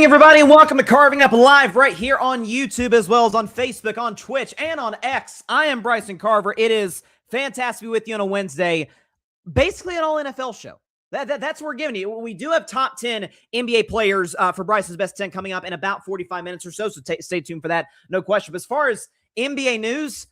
Everybody, and welcome to Carving Up Live right here on YouTube, as well as on Facebook, on Twitch, and on X. I am Bryson Carver. It is fantastic to be with you on a Wednesday. Basically an all NFL show. That's what we're giving you. We do have top 10 NBA players for Bryson's Best 10 coming up in about 45 minutes or so stay tuned for that, no question. But as far as NBA news,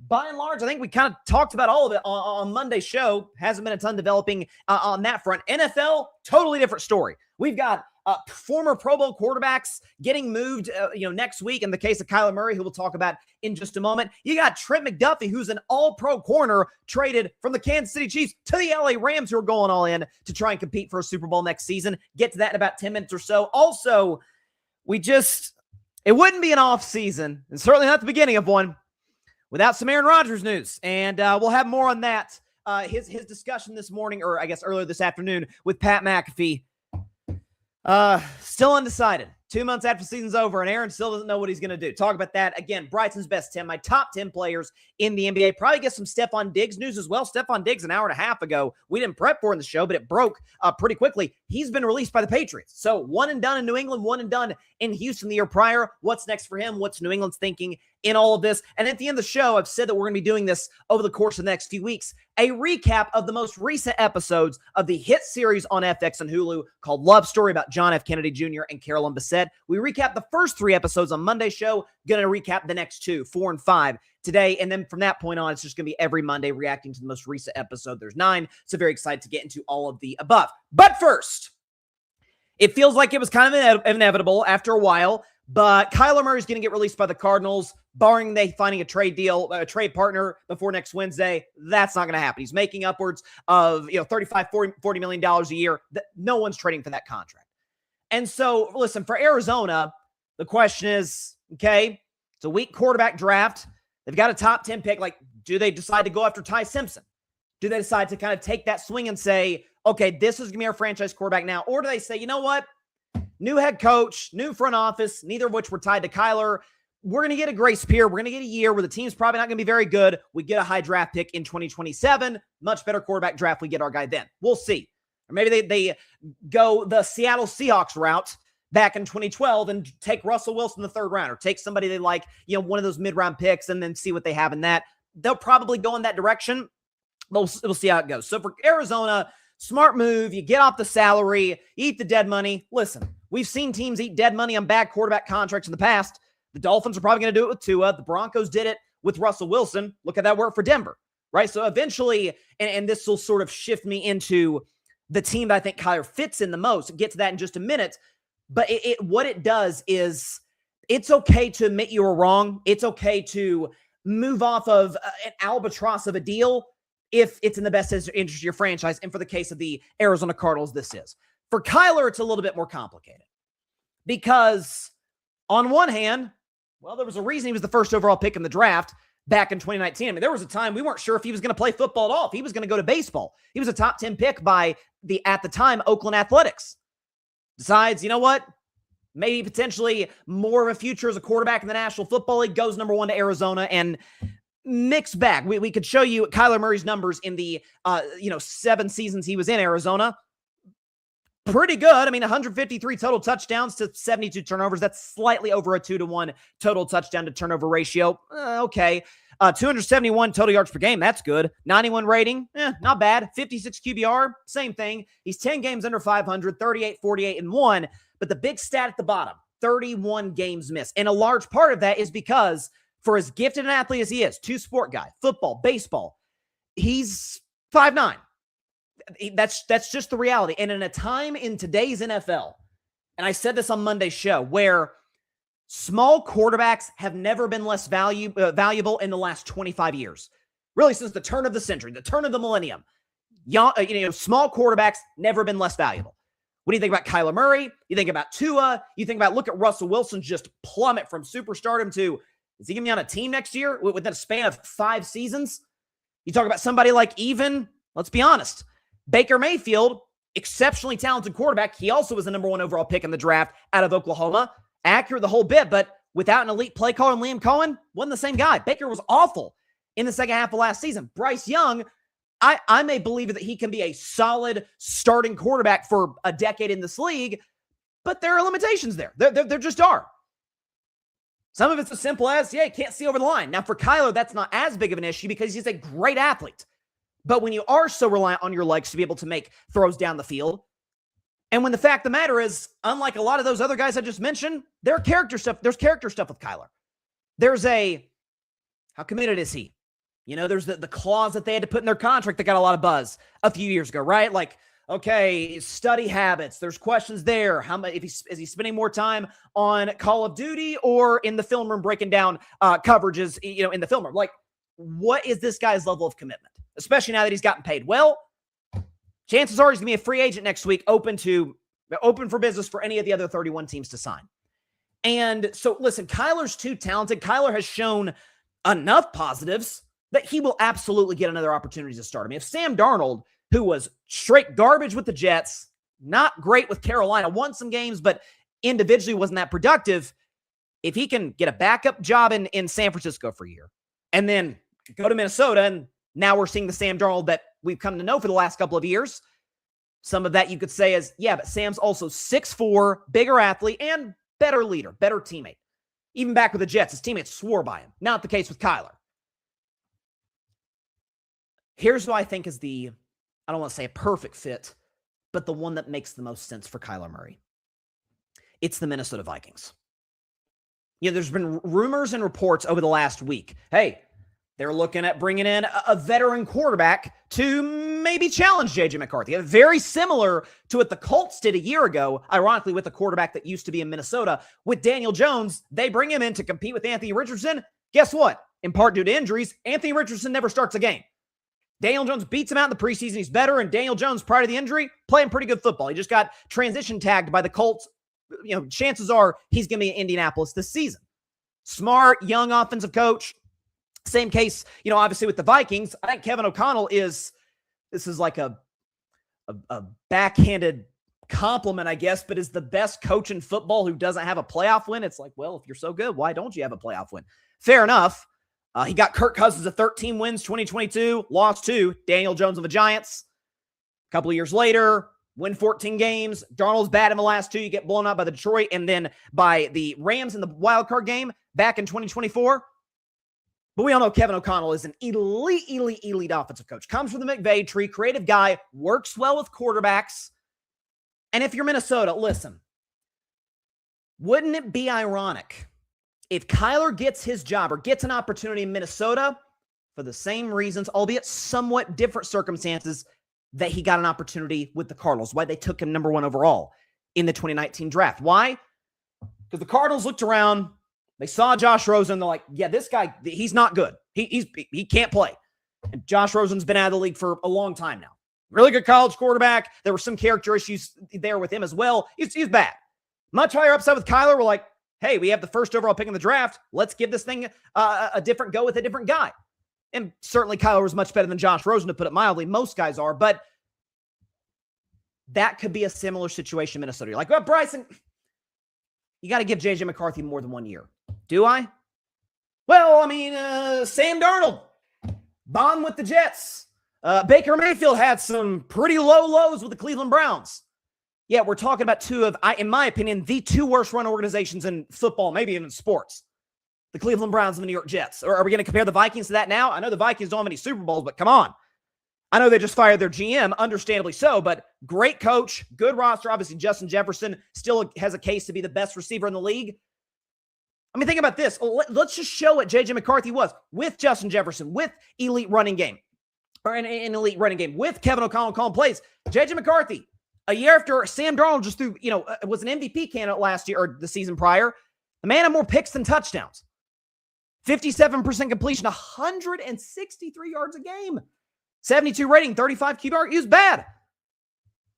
by and large, I think we kind of talked about all of it on Monday's show. Hasn't been a ton developing on that front. NFL, totally different story. We've got former Pro Bowl quarterbacks getting moved, next week. In the case of Kyler Murray, who we'll talk about in just a moment. You got Trent McDuffie, who's an all-pro corner, traded from the Kansas City Chiefs to the LA Rams, who are going all in to try and compete for a Super Bowl next season. Get to that in about 10 minutes or so. Also, it wouldn't be an off season, and certainly not the beginning of one, without some Aaron Rodgers news. And we'll have more on that. His discussion this morning, or I guess earlier this afternoon, with Pat McAfee. Still undecided. 2 months after the season's over, and Aaron still doesn't know what he's going to do. Talk about that. Again, Bryson's Best 10, my top 10 players in the NBA. Probably get some Stephon Diggs news as well. Stephon Diggs, an hour and a half ago, we didn't prep for in the show, but it broke pretty quickly. He's been released by the Patriots. So one and done in New England, one and done in Houston the year prior. What's next for him? What's New England's thinking in all of this? And at the end of the show, I've said that we're going to be doing this over the course of the next few weeks. A recap of the most recent episodes of the hit series on FX and Hulu called Love Story, about John F. Kennedy Jr. and Carolyn Bessette. We recap the first 3 episodes on Monday's show. Going to recap the next 2, 4 and 5 today. And then from that point on, it's just going to be every Monday reacting to the most recent episode. There's 9. So very excited to get into all of the above. But first, it feels like it was kind of inevitable after a while, but Kyler Murray is going to get released by the Cardinals, barring they finding a trade deal, a trade partner before next Wednesday. That's not going to happen. He's making upwards of $35, $40 million a year. No one's trading for that contract. And so, listen, for Arizona, the question is, okay, it's a weak quarterback draft. They've got a top 10 pick. Like, do they decide to go after Ty Simpson? Do they decide to kind of take that swing and say, okay, this is going to be our franchise quarterback now? Or do they say, you know what? New head coach, new front office, neither of which were tied to Kyler. We're going to get a grace period. We're going to get a year where the team's probably not going to be very good. We get a high draft pick in 2027. Much better quarterback draft. We get our guy then. We'll see. Or maybe they go the Seattle Seahawks route back in 2012 and take Russell Wilson in the 3rd round, or take somebody they like, one of those mid-round picks, and then see what they have in that. They'll probably go in that direction. We'll see how it goes. So for Arizona, smart move. You get off the salary, eat the dead money. Listen, we've seen teams eat dead money on bad quarterback contracts in the past. The Dolphins are probably going to do it with Tua. The Broncos did it with Russell Wilson. Look at that work for Denver, right? So eventually, and this will sort of shift me into the team that I think Kyler fits in the most. Get to that in just a minute. But what it does is, it's okay to admit you were wrong. It's okay to move off of an albatross of a deal if it's in the best interest of your franchise. And for the case of the Arizona Cardinals, this is. For Kyler, it's a little bit more complicated. Because on one hand, well, there was a reason he was the first overall pick in the draft back in 2019. I mean, there was a time we weren't sure if he was going to play football at all, if he was going to go to baseball. He was a top 10 pick by at the time, Oakland Athletics. Decides, you know what? Maybe potentially more of a future as a quarterback in the National Football League. Goes number 1 to Arizona, and mixed bag. We could show you Kyler Murray's numbers in the 7 seasons he was in Arizona. Pretty good. I mean, 153 total touchdowns to 72 turnovers. That's slightly over a 2-to-1 total touchdown to turnover ratio. Okay. 271 total yards per game. That's good. 91 rating. Not bad. 56 QBR. Same thing. He's 10 games under 500, 38, 48, and 1. But the big stat at the bottom, 31 games missed. And a large part of that is because, for as gifted an athlete as he is, 2-sport guy, football, baseball, he's 5'9". That's just the reality. And in a time in today's NFL, and I said this on Monday's show, where small quarterbacks have never been less valuable in the last 25 years. Really, since the turn of the century, the turn of the millennium. Small quarterbacks never been less valuable. What do you think about Kyler Murray? You think about Tua? You think about, look at Russell Wilson just plummet from superstardom to, is he going to be on a team next year within a span of 5 seasons? You talk about somebody like let's be honest, Baker Mayfield, exceptionally talented quarterback. He also was the number 1 overall pick in the draft out of Oklahoma. Accurate the whole bit, but without an elite play caller, Liam Cohen wasn't the same guy. Baker was awful in the second half of last season. Bryce Young, I may believe that he can be a solid starting quarterback for a decade in this league, but there are limitations there. There just are. Some of it's as simple as, yeah, he can't see over the line. Now, for Kyler, that's not as big of an issue because he's a great athlete. But when you are so reliant on your legs to be able to make throws down the field, and when the fact of the matter is, unlike a lot of those other guys I just mentioned, there's character stuff with Kyler. There's how committed is he? There's the clause that they had to put in their contract that got a lot of buzz a few years ago, right? Like, okay, study habits. There's questions there. How much is he spending more time on Call of Duty or in the film room breaking down coverages, in the film room? Like, what is this guy's level of commitment? Especially now that he's gotten paid well. Chances are he's going to be a free agent next week, open for business for any of the other 31 teams to sign. And so, listen, Kyler's too talented. Kyler has shown enough positives that he will absolutely get another opportunity to start. I mean, if Sam Darnold, who was straight garbage with the Jets, not great with Carolina, won some games, but individually wasn't that productive, if he can get a backup job in San Francisco for a year and then go to Minnesota, and now we're seeing the Sam Darnold that we've come to know for the last couple of years. Some of that you could say is, yeah, but Sam's also 6'4", bigger athlete, and better leader, better teammate. Even back with the Jets, his teammates swore by him. Not the case with Kyler. Here's what I think is I don't want to say a perfect fit, but the one that makes the most sense for Kyler Murray. It's the Minnesota Vikings. There's been rumors and reports over the last week. Hey, they're looking at bringing in a veteran quarterback to maybe challenge J.J. McCarthy. Very similar to what the Colts did a year ago, ironically, with the quarterback that used to be in Minnesota. With Daniel Jones, they bring him in to compete with Anthony Richardson. Guess what? In part due to injuries, Anthony Richardson never starts a game. Daniel Jones beats him out in the preseason. He's better, and Daniel Jones, prior to the injury, playing pretty good football. He just got transition tagged by the Colts. Chances are he's going to be in Indianapolis this season. Smart, young offensive coach. Same case, obviously with the Vikings. I think Kevin O'Connell this is like a backhanded compliment, I guess, but is the best coach in football who doesn't have a playoff win. It's like, well, if you're so good, why don't you have a playoff win? Fair enough. He got Kirk Cousins to 13 wins, 2022, lost to Daniel Jones of the Giants. A couple of years later, win 14 games. Darnold's bad in the last two. You get blown out by the Detroit and then by the Rams in the wild card game back in 2024. But we all know Kevin O'Connell is an elite offensive coach. Comes from the McVay tree, creative guy, works well with quarterbacks. And if you're Minnesota, listen, wouldn't it be ironic if Kyler gets his job or gets an opportunity in Minnesota for the same reasons, albeit somewhat different circumstances, that he got an opportunity with the Cardinals, why they took him number 1 overall in the 2019 draft? Why? Because the Cardinals looked around, they saw Josh Rosen, they're like, yeah, this guy, he's not good. He can't play. And Josh Rosen's been out of the league for a long time now. Really good college quarterback. There were some character issues there with him as well. He's bad. Much higher upside with Kyler. We're like, hey, we have the first overall pick in the draft. Let's give this thing a different go with a different guy. And certainly Kyler was much better than Josh Rosen, to put it mildly. Most guys are, but that could be a similar situation in Minnesota. You're like, well, Bryson, you got to give J.J. McCarthy more than 1 year. Do I? Well, I mean, Sam Darnold, bond with the Jets. Baker Mayfield had some pretty low lows with the Cleveland Browns. Yeah, we're talking about two of, in my opinion, the two worst run organizations in football, maybe even sports. The Cleveland Browns and the New York Jets. Or are we going to compare the Vikings to that now? I know the Vikings don't have any Super Bowls, but come on. I know they just fired their GM, understandably so, but great coach, good roster. Obviously, Justin Jefferson still has a case to be the best receiver in the league. I mean, think about this. Let's just show what J.J. McCarthy was with Justin Jefferson, with elite running game, or an elite running game, with Kevin O'Connell calling plays. J.J. McCarthy, a year after Sam Darnold just threw, was an MVP candidate last year or the season prior, the man had more picks than touchdowns. 57% completion, 163 yards a game. 72 rating, 35 QBR. He was bad.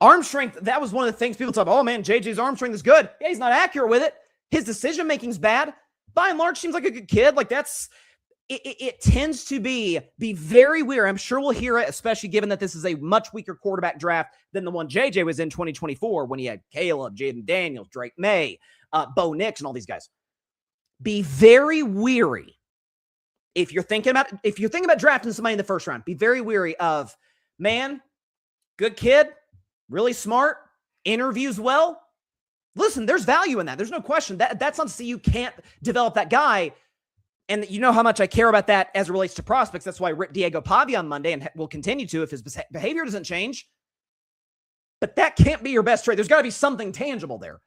Arm strength, that was one of the things people talk about. Oh, man, JJ's arm strength is good. Yeah, he's not accurate with it. His decision-making's bad. By and large, seems like a good kid. Like, it tends to be very weird. I'm sure we'll hear it, especially given that this is a much weaker quarterback draft than the one JJ was in 2024 when he had Caleb, Jaden Daniels, Drake May, Bo Nix, and all these guys. Be very weary. If you're thinking about drafting somebody in the first round, be very weary of, man, good kid, really smart, interviews well, Listen, there's value in that. There's no question. That's not to say you can't develop that guy. And you know how much I care about that as it relates to prospects. That's why I ripped Diego Pavia on Monday and will continue to if his behavior doesn't change. But that can't be your best trade. There's got to be something tangible there.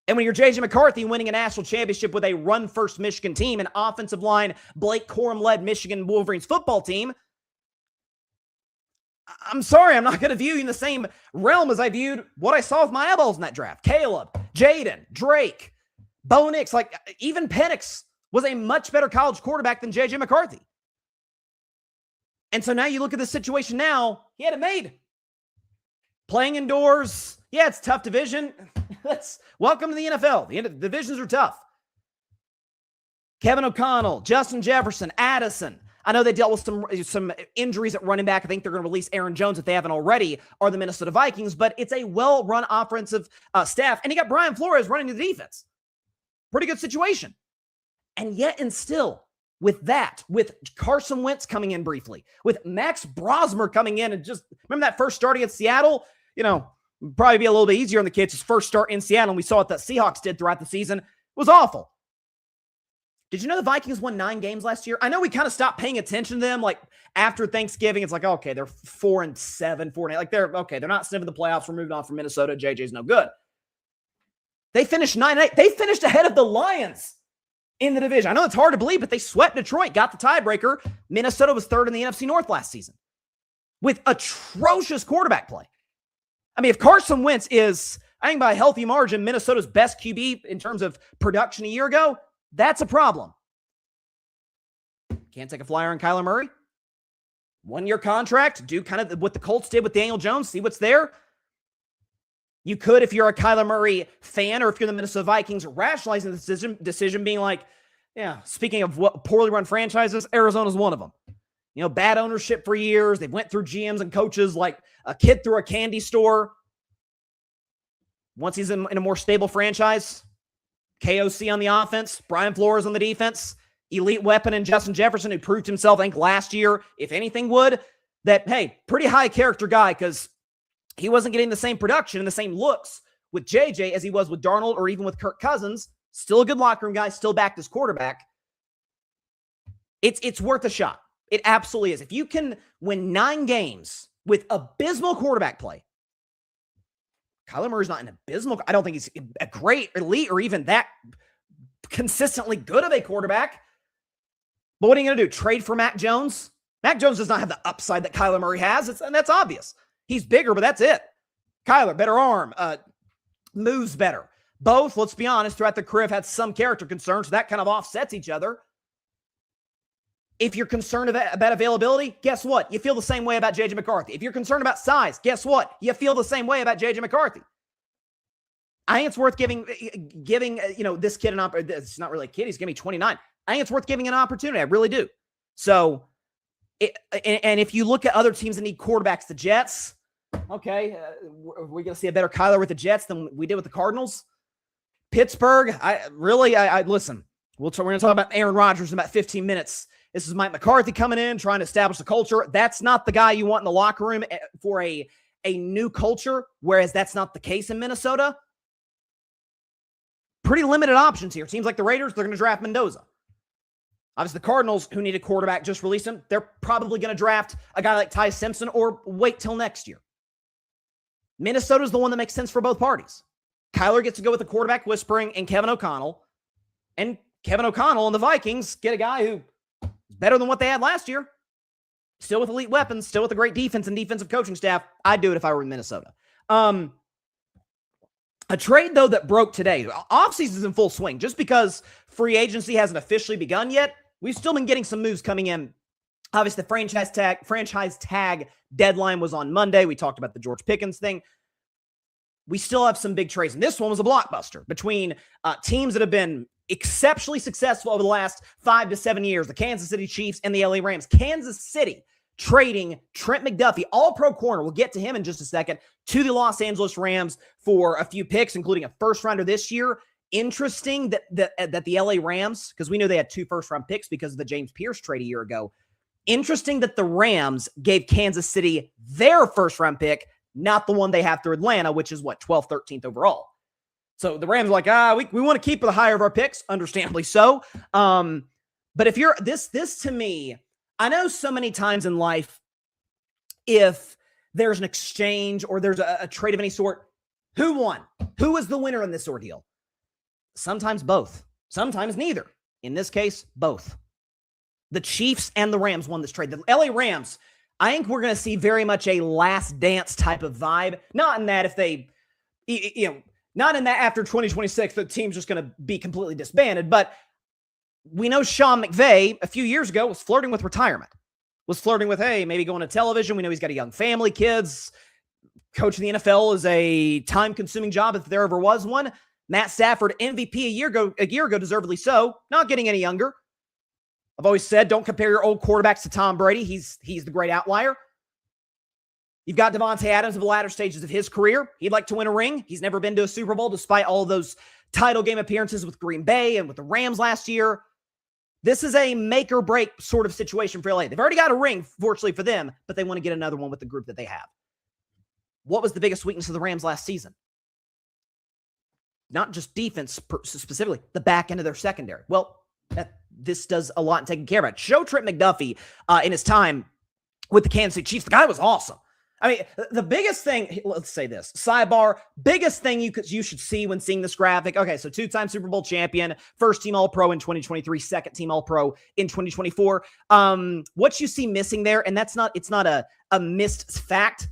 And when you're J.J. McCarthy winning a national championship with a run-first Michigan team, an offensive line, Blake Corum-led Michigan Wolverines football team, I'm sorry, I'm not going to view you in the same realm as I viewed what I saw with my eyeballs in that draft. Caleb, Jaden, Drake, Bo Nix, like even Penix was a much better college quarterback than J.J. McCarthy. And so now you look at the situation now, he had it made. Playing indoors, yeah, it's a tough division. Welcome to the NFL. The divisions are tough. Kevin O'Connell, Justin Jefferson, Addison. I know they dealt with some injuries at running back. I think they're going to release Aaron Jones if they haven't already, are the Minnesota Vikings, but it's a well-run offensive staff. And you got Brian Flores running the defense. Pretty good situation. And yet and still, with Carson Wentz coming in briefly, with Max Brosmer coming in and just, remember that first start against Seattle? Probably be a little bit easier on the kids. His first start in Seattle, and we saw what the Seahawks did throughout the season. It was awful. Did you know the Vikings won 9 games last year? I know we kind of stopped paying attention to them. Like after Thanksgiving, it's like, okay, they're 4-7, 4-8. Like they're not sniffing the playoffs. We're moving on from Minnesota. JJ's no good. They finished 9-8. They finished ahead of the Lions in the division. I know it's hard to believe, but they swept Detroit, got the tiebreaker. Minnesota was 3rd in the NFC North last season with atrocious quarterback play. I mean, if Carson Wentz is, I think by a healthy margin, Minnesota's best QB in terms of production a year ago, that's a problem. Can't take a flyer on Kyler Murray. 1-year contract. Do kind of what the Colts did with Daniel Jones. See what's there. You could, if you're a Kyler Murray fan or if you're the Minnesota Vikings, rationalizing the decision being like, yeah, speaking of what poorly run franchises, Arizona's one of them. Bad ownership for years. They've went through GMs and coaches like a kid through a candy store. Once he's in a more stable franchise, KOC on the offense, Brian Flores on the defense, elite weapon in Justin Jefferson, who proved himself, I think, last year, if anything would, that, hey, pretty high character guy because he wasn't getting the same production and the same looks with JJ as he was with Darnold or even with Kirk Cousins. Still a good locker room guy, still backed his quarterback. It's worth a shot. It absolutely is. If you can win 9 games with abysmal quarterback play, Kyler Murray's not an abysmal. I don't think he's a great elite or even that consistently good of a quarterback. But what are you going to do? Trade for Mac Jones? Mac Jones does not have the upside that Kyler Murray has. And that's obvious. He's bigger, but that's it. Kyler, better arm, moves better. Both, let's be honest, throughout the career have had some character concerns. So that kind of offsets each other. If you're concerned about availability, guess what? You feel the same way about J.J. McCarthy. If you're concerned about size, guess what? You feel the same way about J.J. McCarthy. I think it's worth giving this kid an opportunity. It's not really a kid. He's going to be 29. I think it's worth giving an opportunity. I really do. So, and if you look at other teams that need quarterbacks, the Jets, okay, we're going to see a better Kyler with the Jets than we did with the Cardinals. Pittsburgh, listen, we're going to talk about Aaron Rodgers in about 15 minutes. This is Mike McCarthy coming in, trying to establish the culture. That's not the guy you want in the locker room for a new culture, whereas that's not the case in Minnesota. Pretty limited options here. Teams like the Raiders, they're going to draft Mendoza. Obviously, the Cardinals, who need a quarterback, just released him. They're probably going to draft a guy like Ty Simpson or wait till next year. Minnesota's the one that makes sense for both parties. Kyler gets to go with the quarterback whispering and Kevin O'Connell. And Kevin O'Connell and the Vikings get a guy who is better than what they had last year. Still with elite weapons, still with a great defense and defensive coaching staff. I'd do it if I were in Minnesota. A trade, though, that broke today. Offseason's in full swing. Just because free agency hasn't officially begun yet, we've still been getting some moves coming in. Obviously, the franchise tag deadline was on Monday. We talked about the George Pickens thing. We still have some big trades. And this one was a blockbuster between teams that have been exceptionally successful over the last 5 to 7 years, the Kansas City Chiefs and the LA Rams. Kansas City trading Trent McDuffie, all-pro corner, we'll get to him in just a second, to the Los Angeles Rams for a few picks, including a first-rounder this year. Interesting that the LA Rams, because we knew they had 2 first-round picks because of the James Pierce trade a year ago. Interesting that the Rams gave Kansas City their first-round pick, not the one they have through Atlanta, which is, 12th, 13th overall. So the Rams are like, we want to keep the higher of our picks, understandably so. But if you're this to me, I know so many times in life, if there's an exchange or there's a trade of any sort, who won? Who was the winner in this ordeal? Sometimes both. Sometimes neither. In this case, both. The Chiefs and the Rams won this trade. The LA Rams, I think we're going to see very much a last dance type of vibe. Not in that if they, not in that after 2026, the team's just going to be completely disbanded. But we know Sean McVay a few years ago was flirting with retirement. Was flirting with, hey, maybe going to television. We know he's got a young family, kids. Coaching the NFL is a time-consuming job if there ever was one. Matt Stafford, MVP a year ago, deservedly so, not getting any younger. I've always said, don't compare your old quarterbacks to Tom Brady. He's the great outlier. You've got Devontae Adams in the latter stages of his career. He'd like to win a ring. He's never been to a Super Bowl despite all of those title game appearances with Green Bay and with the Rams last year. This is a make or break sort of situation for LA. They've already got a ring, fortunately for them, but they want to get another one with the group that they have. What was the biggest weakness of the Rams last season? Not just defense specifically, the back end of their secondary. Well, this does a lot in taking care of it. Show Trent McDuffie in his time with the Kansas City Chiefs. The guy was awesome. I mean, the biggest thing, let's say this, sidebar, biggest thing you should see when seeing this graphic. Okay, so two-time Super Bowl champion, first team All-Pro in 2023, second team All-Pro in 2024. What you see missing there, and it's not a missed fact,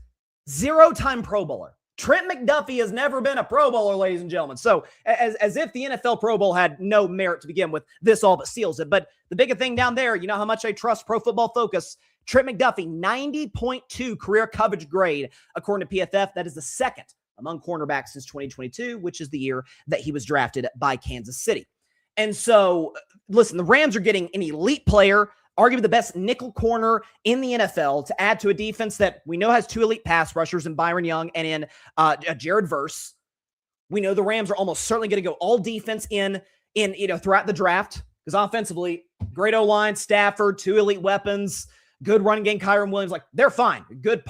0-time Pro Bowler. Trent McDuffie has never been a Pro Bowler, ladies and gentlemen. So as if the NFL Pro Bowl had no merit to begin with, this all but seals it. But the bigger thing down there, you know how much I trust Pro Football Focus. Trent McDuffie, 90.2 career coverage grade, according to PFF. That is the second among cornerbacks since 2022, which is the year that he was drafted by Kansas City. And so, listen, the Rams are getting an elite player, arguably the best nickel corner in the NFL, to add to a defense that we know has two elite pass rushers in Byron Young and in Jared Verse. We know the Rams are almost certainly going to go all defense in throughout the draft, because offensively, great O-line, Stafford, two elite weapons, good running game, Kyron Williams, like they're fine. Good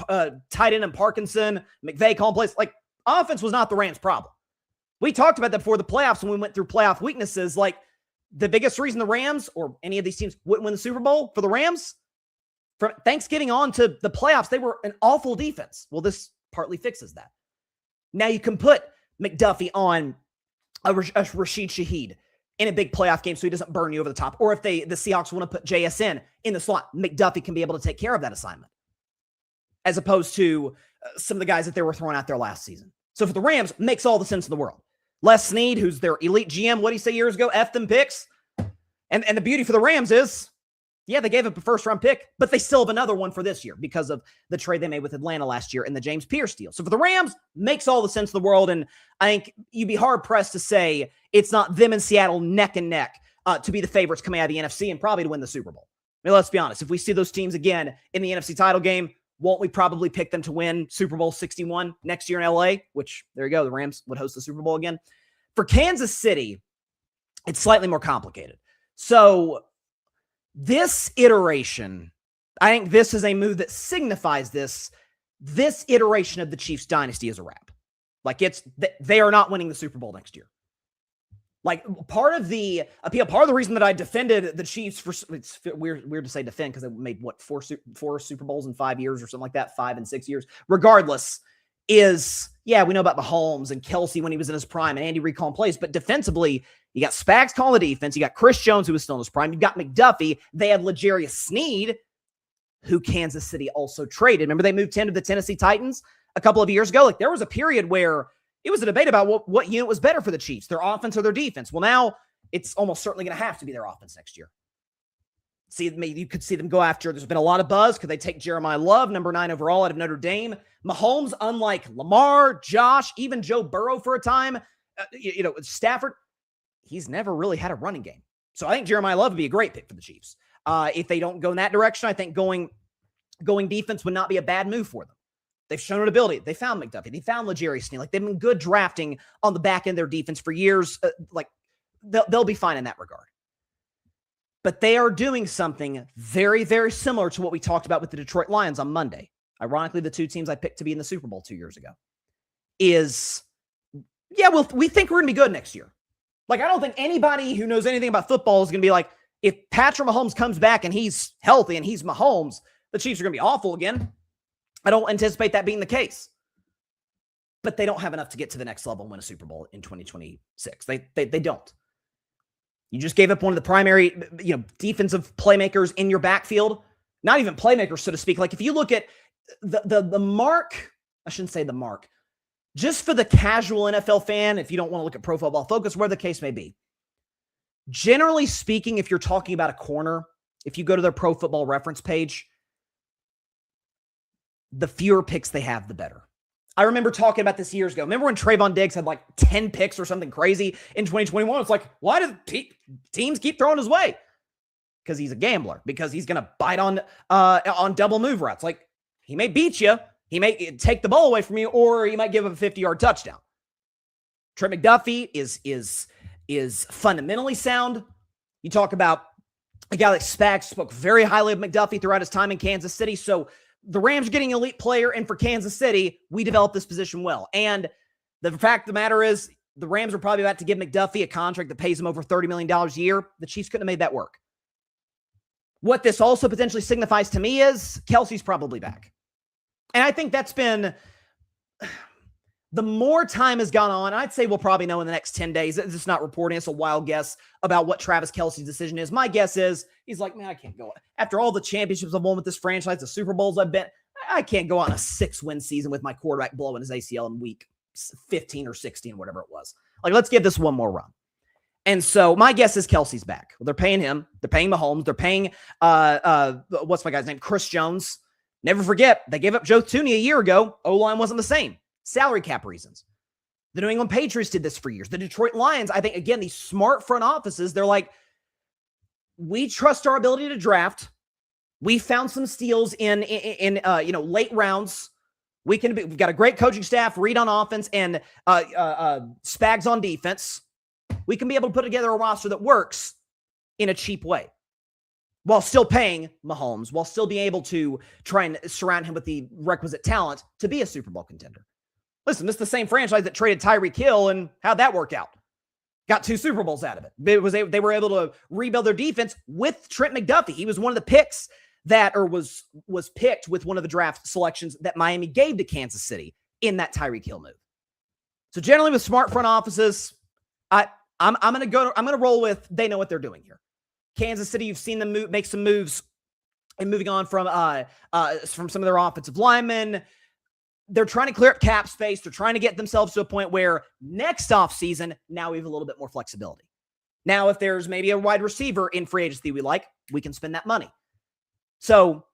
tight end and Parkinson, McVay calling plays. Like offense was not the Rams' problem. We talked about that before the playoffs when we went through playoff weaknesses. Like the biggest reason the Rams or any of these teams wouldn't win the Super Bowl for the Rams, from Thanksgiving on to the playoffs, they were an awful defense. Well, this partly fixes that. Now you can put McDuffie on a Rashid Shaheed in a big playoff game so he doesn't burn you over the top. Or if the Seahawks want to put JSN in the slot, McDuffie can be able to take care of that assignment, as opposed to some of the guys that they were throwing out there last season. So for the Rams, makes all the sense in the world. Les Snead, who's their elite GM, what did he say years ago? F them picks. And the beauty for the Rams is, yeah, they gave up a first-round pick, but they still have another one for this year because of the trade they made with Atlanta last year in the James Pierce deal. So for the Rams, makes all the sense in the world, and I think you'd be hard-pressed to say it's not them and Seattle neck and neck to be the favorites coming out of the NFC and probably to win the Super Bowl. I mean, let's be honest. If we see those teams again in the NFC title game, won't we probably pick them to win Super Bowl 61 next year in LA? Which, there you go, the Rams would host the Super Bowl again. For Kansas City, it's slightly more complicated. So this iteration, I think this is a move that signifies this iteration of the Chiefs dynasty is a wrap. Like they are not winning the Super Bowl next year. Like part of the appeal, part of the reason that I defended the Chiefs it's weird to say defend because they made four Super Bowls in 5 years or something like that, 5 and 6 years. Regardless, is yeah, we know about Mahomes and Kelsey when he was in his prime and Andy Reid calling plays, but defensively, you got Spags calling the defense. You got Chris Jones, who was still in his prime. You got McDuffie. They had L'Jarius Sneed, who Kansas City also traded. Remember, they moved him to the Tennessee Titans a couple of years ago. Like there was a period where it was a debate about what unit was better for the Chiefs, their offense or their defense. Well, now it's almost certainly going to have to be their offense next year. See, maybe you could see them go after. There's been a lot of buzz. Could they take Jeremiah Love, number 9 overall out of Notre Dame? Mahomes, unlike Lamar, Josh, even Joe Burrow for a time, Stafford, he's never really had a running game. So I think Jeremiah Love would be a great pick for the Chiefs. If they don't go in that direction, I think going defense would not be a bad move for them. They've shown an ability. They found McDuffie. They found L'Jarius Sneed. Like they've been good drafting on the back end of their defense for years. They'll be fine in that regard. But they are doing something very, very similar to what we talked about with the Detroit Lions on Monday. Ironically, the two teams I picked to be in the Super Bowl 2 years ago is yeah, we think we're going to be good next year. Like, I don't think anybody who knows anything about football is going to be like, if Patrick Mahomes comes back and he's healthy and he's Mahomes, the Chiefs are going to be awful again. I don't anticipate that being the case. But they don't have enough to get to the next level and win a Super Bowl in 2026. They don't. You just gave up one of the primary, defensive playmakers in your backfield. Not even playmakers, so to speak. Like, if you look at the mark, I shouldn't say the mark, just for the casual NFL fan, if you don't want to look at Pro Football Focus, where the case may be. Generally speaking, if you're talking about a corner, if you go to their Pro Football Reference page, the fewer picks they have, the better. I remember talking about this years ago. Remember when Trayvon Diggs had like 10 picks or something crazy in 2021? It's like, why do teams keep throwing his way? Because he's a gambler. Because he's going to bite on double move routes. Like, he may beat you. He may take the ball away from you, or he might give up a 50-yard touchdown. Trent McDuffie is fundamentally sound. You talk about a guy like Spags spoke very highly of McDuffie throughout his time in Kansas City. So the Rams are getting an elite player, and for Kansas City, we developed this position well. And the fact of the matter is, the Rams are probably about to give McDuffie a contract that pays him over $30 million a year. The Chiefs couldn't have made that work. What this also potentially signifies to me is Kelsey's probably back. And I think that's been, the more time has gone on, I'd say we'll probably know in the next 10 days. It's not reporting. It's a wild guess about what Travis Kelce's decision is. My guess is he's like, man, I can't go. After all the championships I've won with this franchise, the Super Bowls I've been, I can't go on a 6-win season with my quarterback blowing his ACL in week 15 or 16, whatever it was. Like, let's give this one more run. And so my guess is Kelsey's back. Well, they're paying him. They're paying Mahomes. They're paying, what's my guy's name? Chris Jones. Never forget, they gave up Joe Thuney a year ago. O-line wasn't the same. Salary cap reasons. The New England Patriots did this for years. The Detroit Lions, I think, again, these smart front offices, they're like, we trust our ability to draft. We found some steals in late rounds. We've got a great coaching staff, Reed on offense, and Spags on defense. We can be able to put together a roster that works in a cheap way, while still paying Mahomes, while still being able to try and surround him with the requisite talent to be a Super Bowl contender. Listen, this is the same franchise that traded Tyreek Hill, and how'd that work out? Got 2 Super Bowls out of it. They were able to rebuild their defense with Trent McDuffie. He was one of the picks was picked with one of the draft selections that Miami gave to Kansas City in that Tyreek Hill move. So generally with smart front offices, I'm going to roll with they know what they're doing here. Kansas City, you've seen them make some moves and moving on from some of their offensive linemen. They're trying to clear up cap space. They're trying to get themselves to a point where next offseason, now we have a little bit more flexibility. Now, if there's maybe a wide receiver in free agency we can spend that money. So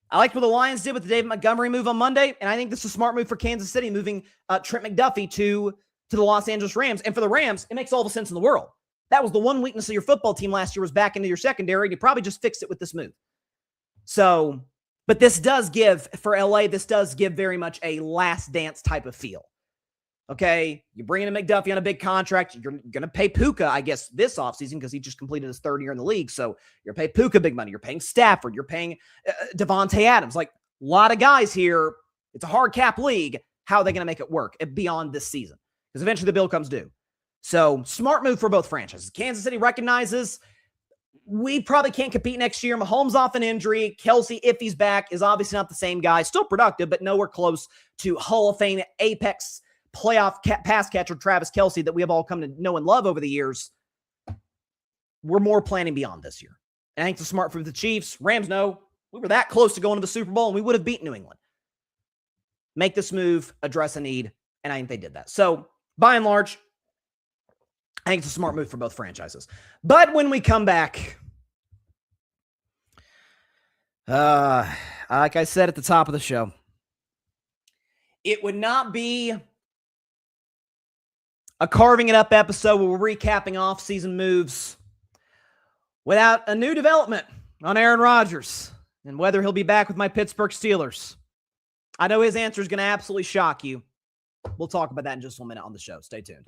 I liked what the Lions did with the David Montgomery move on Monday, and I think this is a smart move for Kansas City, moving Trent McDuffie to the Los Angeles Rams. And for the Rams, it makes all the sense in the world. That was the one weakness of your football team last year, was back into your secondary. You probably just fixed it with this move. So, but this does give, for LA, this does give very much a last dance type of feel. Okay, you're bringing in McDuffie on a big contract. You're going to pay Puka, I guess, this offseason because he just completed his 3rd year in the league. So you're paying Puka big money. You're paying Stafford. You're paying Devontae Adams. Like, a lot of guys here. It's a hard cap league. How are they going to make it work beyond this season? Because eventually the bill comes due. So smart move for both franchises. Kansas City recognizes we probably can't compete next year. Mahomes off an injury. Kelsey, if he's back, is obviously not the same guy. Still productive, but nowhere close to Hall of Fame apex playoff pass catcher Travis Kelce that we have all come to know and love over the years. We're more planning beyond this year. And I think it's a smart move for the Chiefs. Rams know we were that close to going to the Super Bowl, and we would have beaten New England. Make this move, address a need, and I think they did that. So, by and large, I think it's a smart move for both franchises. But when we come back, like I said at the top of the show, it would not be a carving it up episode where we're recapping off-season moves without a new development on Aaron Rodgers and whether he'll be back with my Pittsburgh Steelers. I know his answer is going to absolutely shock you. We'll talk about that in just 1 minute on the show. Stay tuned.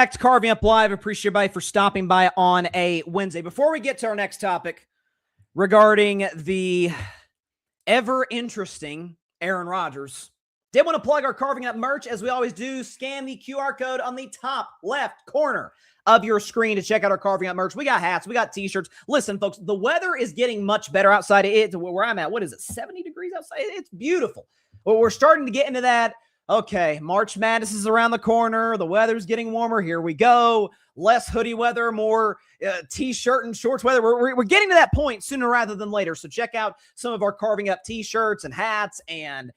back to Carving Up Live. Appreciate everybody for stopping by on a Wednesday. Before we get to our next topic regarding the ever-interesting Aaron Rodgers, did want to plug our Carving Up merch, as we always do. Scan the QR code on the top left corner of your screen to check out our Carving Up merch. We got hats, we got t-shirts. Listen, folks, the weather is getting much better outside. It where I'm at. What is it? 70 degrees outside. It's beautiful. Well, we're starting to get into that. Okay, March Madness is around the corner. The weather's getting warmer. Here we go. Less hoodie weather, more t-shirt and shorts weather. We're getting to that point sooner rather than later. So check out some of our Carving Up t-shirts and hats, and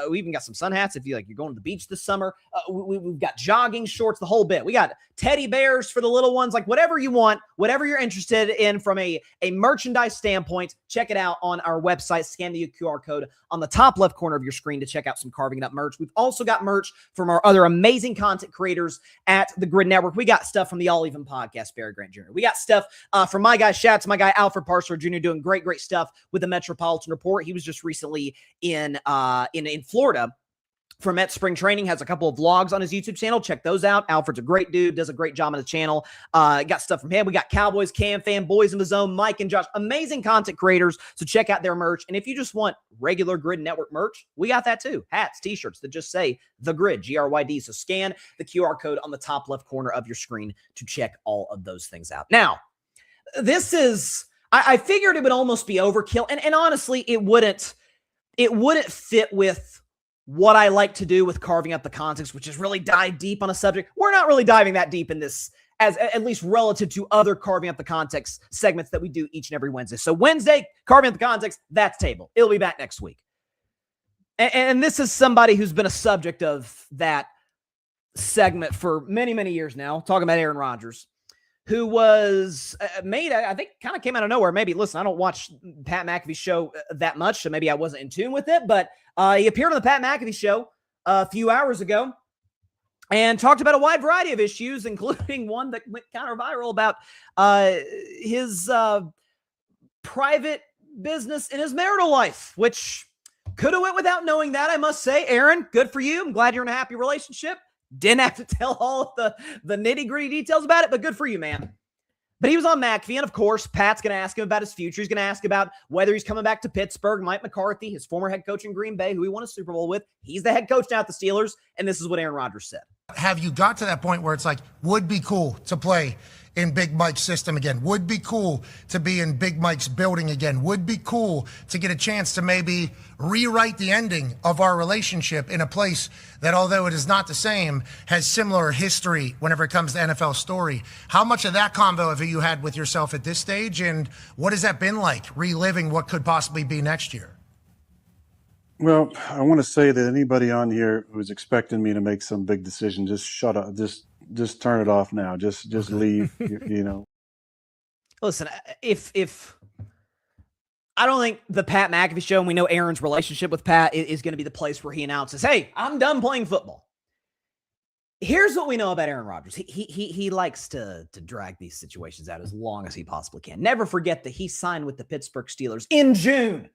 we even got some sun hats if you're going to the beach this summer. We've got jogging shorts, the whole bit. We got teddy bears for the little ones, like whatever you want, whatever you're interested in from a merchandise standpoint. Check it out on our website. Scan the QR code on the top left corner of your screen to check out some Carving It Up merch. We've also got merch from our other amazing content creators at the Grid Network. We got stuff from the All Even podcast, Barry Grant Jr. We got stuff from my guy, Shatz, my guy, Alfred Parsler Jr., doing great stuff with the Metropolitan Report. He was just recently in Florida for Met Spring Training, has a couple of vlogs on his YouTube channel. Check those out. Alfred's a great dude, does a great job on the channel. Got stuff from him. We got Cowboys, Cam Fan, Boys in the Zone, Mike and Josh, amazing content creators. So check out their merch. And if you just want regular Grid Network merch, we got that too. Hats, t-shirts that just say The Grid, GRYD. So scan the QR code on the top left corner of your screen to check all of those things out. Now, this is, I figured it would almost be overkill. And honestly, it wouldn't fit with what I like to do with Carving Up the Context, which is really dive deep on a subject. We're not really diving that deep in this, as at least relative to other Carving Up the Context segments that we do each and every Wednesday. So Wednesday, Carving Up the Context, that's table. It'll be back next week. And this is somebody who's been a subject of that segment for many, many years now, talking about Aaron Rodgers, who was made, I think, kind of came out of nowhere. Maybe, listen, I don't watch Pat McAfee's show that much, so maybe I wasn't in tune with it, but he appeared on the Pat McAfee show a few hours ago and talked about a wide variety of issues, including one that went counter viral about his private business in his marital life, which could have went without knowing that, I must say. Aaron, good for you. I'm glad you're in a happy relationship. Didn't have to tell all of the nitty-gritty details about it, but good for you, man. But he was on McAfee, and of course, Pat's going to ask him about his future. He's going to ask about whether he's coming back to Pittsburgh. Mike McCarthy, his former head coach in Green Bay, who he won a Super Bowl with, he's the head coach now at the Steelers, and this is what Aaron Rodgers said. Have you got to that point where it's like, would be cool to play in Big Mike's system again? Would be cool to be in Big Mike's building again? Would be cool to get a chance to maybe rewrite the ending of our relationship in a place that, although it is not the same, has similar history whenever it comes to NFL story? How much of that convo have you had with yourself at this stage, and what has that been like, reliving what could possibly be next year? Well, I want to say that anybody on here who's expecting me to make some big decision, just shut up. Just turn it off now. Just leave, you know. Listen, if I don't think the Pat McAfee show, and we know Aaron's relationship with Pat, is going to be the place where he announces, hey, I'm done playing football. Here's what we know about Aaron Rodgers. He likes to drag these situations out as long as he possibly can. Never forget that he signed with the Pittsburgh Steelers in June.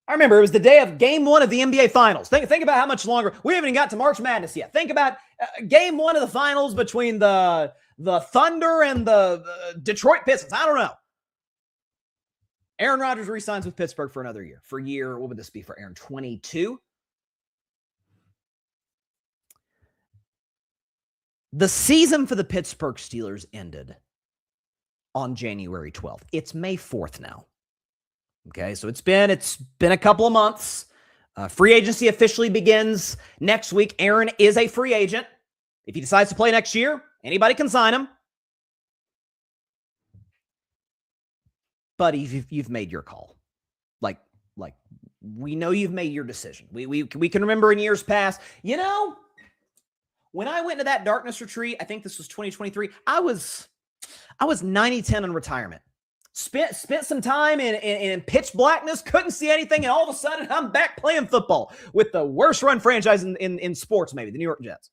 I remember it was the day of game one of the NBA Finals. Think about how much longer. We haven't even got to March Madness yet. Think about game one of the finals between the Thunder and the Detroit Pistons. I don't know. Aaron Rodgers re-signs with Pittsburgh for another year. For year, what would this be for Aaron? 22? The season for the Pittsburgh Steelers ended on January 12th. It's May 4th now. Okay, so it's been a couple of months. Free agency officially begins next week. Aaron is a free agent. If he decides to play next year, anybody can sign him. But you've made your call. Like we know you've made your decision. We can remember in years past, you know, when I went to that darkness retreat, I think this was 2023, I was 90-10 on retirement. Spent some time in pitch blackness, couldn't see anything, and all of a sudden I'm back playing football with the worst run franchise in sports, maybe, the New York Jets.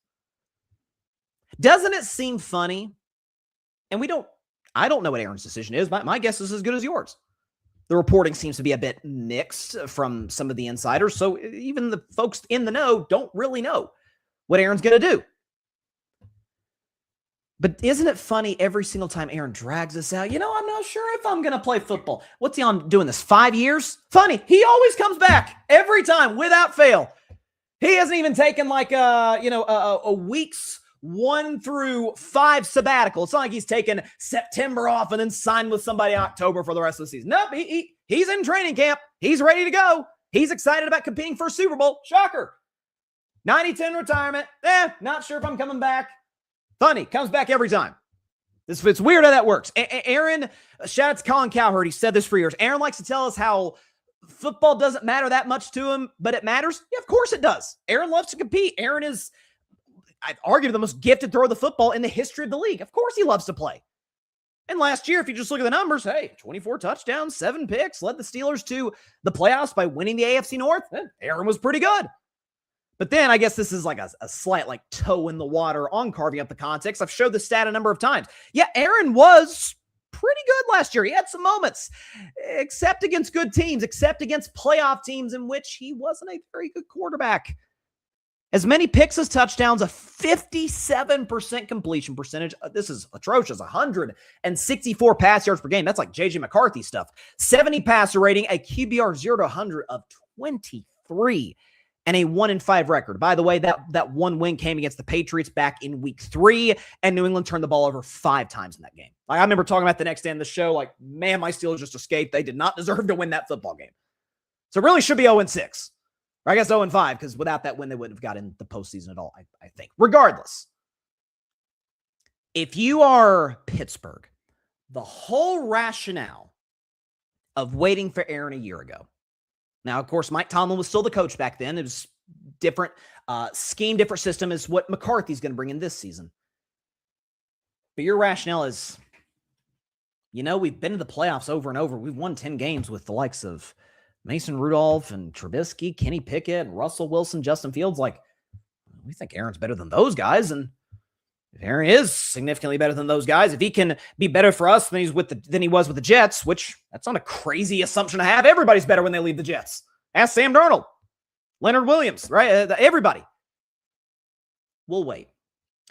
Doesn't it seem funny? And I don't know what Aaron's decision is. My guess is as good as yours. The reporting seems to be a bit mixed from some of the insiders, so even the folks in the know don't really know what Aaron's going to do. But isn't it funny every single time Aaron drags us out? I'm not sure if I'm going to play football. What's he on doing this? 5 years? Funny. He always comes back every time without fail. He hasn't even taken a week's 1 through 5 sabbatical. It's not like he's taken September off and then signed with somebody in October for the rest of the season. Nope. He's in training camp. He's ready to go. He's excited about competing for a Super Bowl. Shocker. 90-10 retirement. Not sure if I'm coming back. Funny, comes back every time. It's weird how that works. Aaron, shout out to Colin Cowherd. He said this for years. Aaron likes to tell us how football doesn't matter that much to him, but it matters. Yeah, of course it does. Aaron loves to compete. Aaron is, I'd argue, the most gifted thrower of the football in the history of the league. Of course he loves to play. And last year, if you just look at the numbers, 24 touchdowns, 7 picks, led the Steelers to the playoffs by winning the AFC North. Aaron was pretty good. But then I guess this is like a slight toe in the water on carving up the context. I've showed the stat a number of times. Yeah, Aaron was pretty good last year. He had some moments, except against good teams, except against playoff teams in which he wasn't a very good quarterback. As many picks as touchdowns, a 57% completion percentage. This is atrocious. 164 pass yards per game. That's like J.J. McCarthy stuff. 70 passer rating, a QBR 0 to 100 of 23. And a 1-5 record. By the way, that one win came against the Patriots back in week 3, and New England turned the ball over 5 times in that game. I remember talking about the next day in the show, man, my Steelers just escaped. They did not deserve to win that football game. So it really should be 0-6. Or I guess 0-5, because without that win, they wouldn't have gotten the postseason at all, I think. Regardless, if you are Pittsburgh, the whole rationale of waiting for Aaron a year ago. Now, of course, Mike Tomlin was still the coach back then. It was different scheme, different system is what McCarthy's going to bring in this season. But your rationale is, we've been to the playoffs over and over. We've won 10 games with the likes of Mason Rudolph and Trubisky, Kenny Pickett, and Russell Wilson, Justin Fields. We think Aaron's better than those guys. And if Aaron is significantly better than those guys, if he can be better for us than he was with the Jets, which that's not a crazy assumption to have. Everybody's better when they leave the Jets. Ask Sam Darnold, Leonard Williams, right? Everybody. We'll wait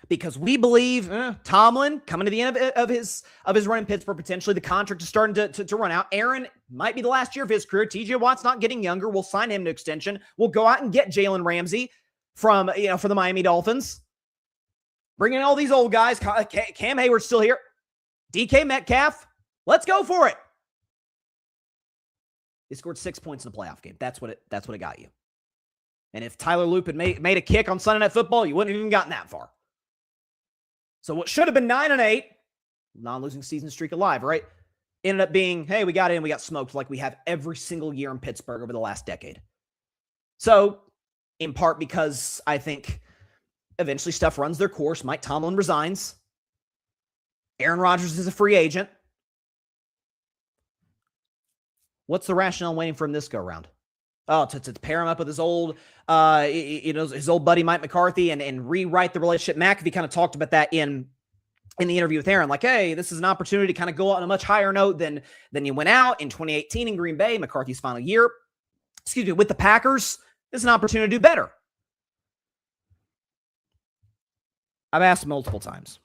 because we believe Tomlin coming to the end of his run in Pittsburgh, potentially the contract is starting to run out. Aaron might be the last year of his career. TJ Watt's not getting younger. We'll sign him to extension. We'll go out and get Jalen Ramsey for the Miami Dolphins. Bring in all these old guys. Cam Hayward's still here. DK Metcalf. Let's go for it. He scored 6 points in the playoff game. That's what it got you. And if Tyler Loop had made a kick on Sunday Night Football, you wouldn't have even gotten that far. So what should have been 9-8, non-losing season streak alive, right? Ended up being, hey, we got in, we got smoked like we have every single year in Pittsburgh over the last decade. So, in part because I think eventually stuff runs their course. Mike Tomlin resigns. Aaron Rodgers is a free agent. What's the rationale waiting for him this go around? Oh, to pair him up with his old, his old buddy Mike McCarthy and rewrite the relationship. McAfee kind of talked about that in the interview with Aaron. Hey, this is an opportunity to kind of go out on a much higher note than you went out in 2018 in Green Bay, McCarthy's final year. With the Packers, this is an opportunity to do better. I've asked multiple times.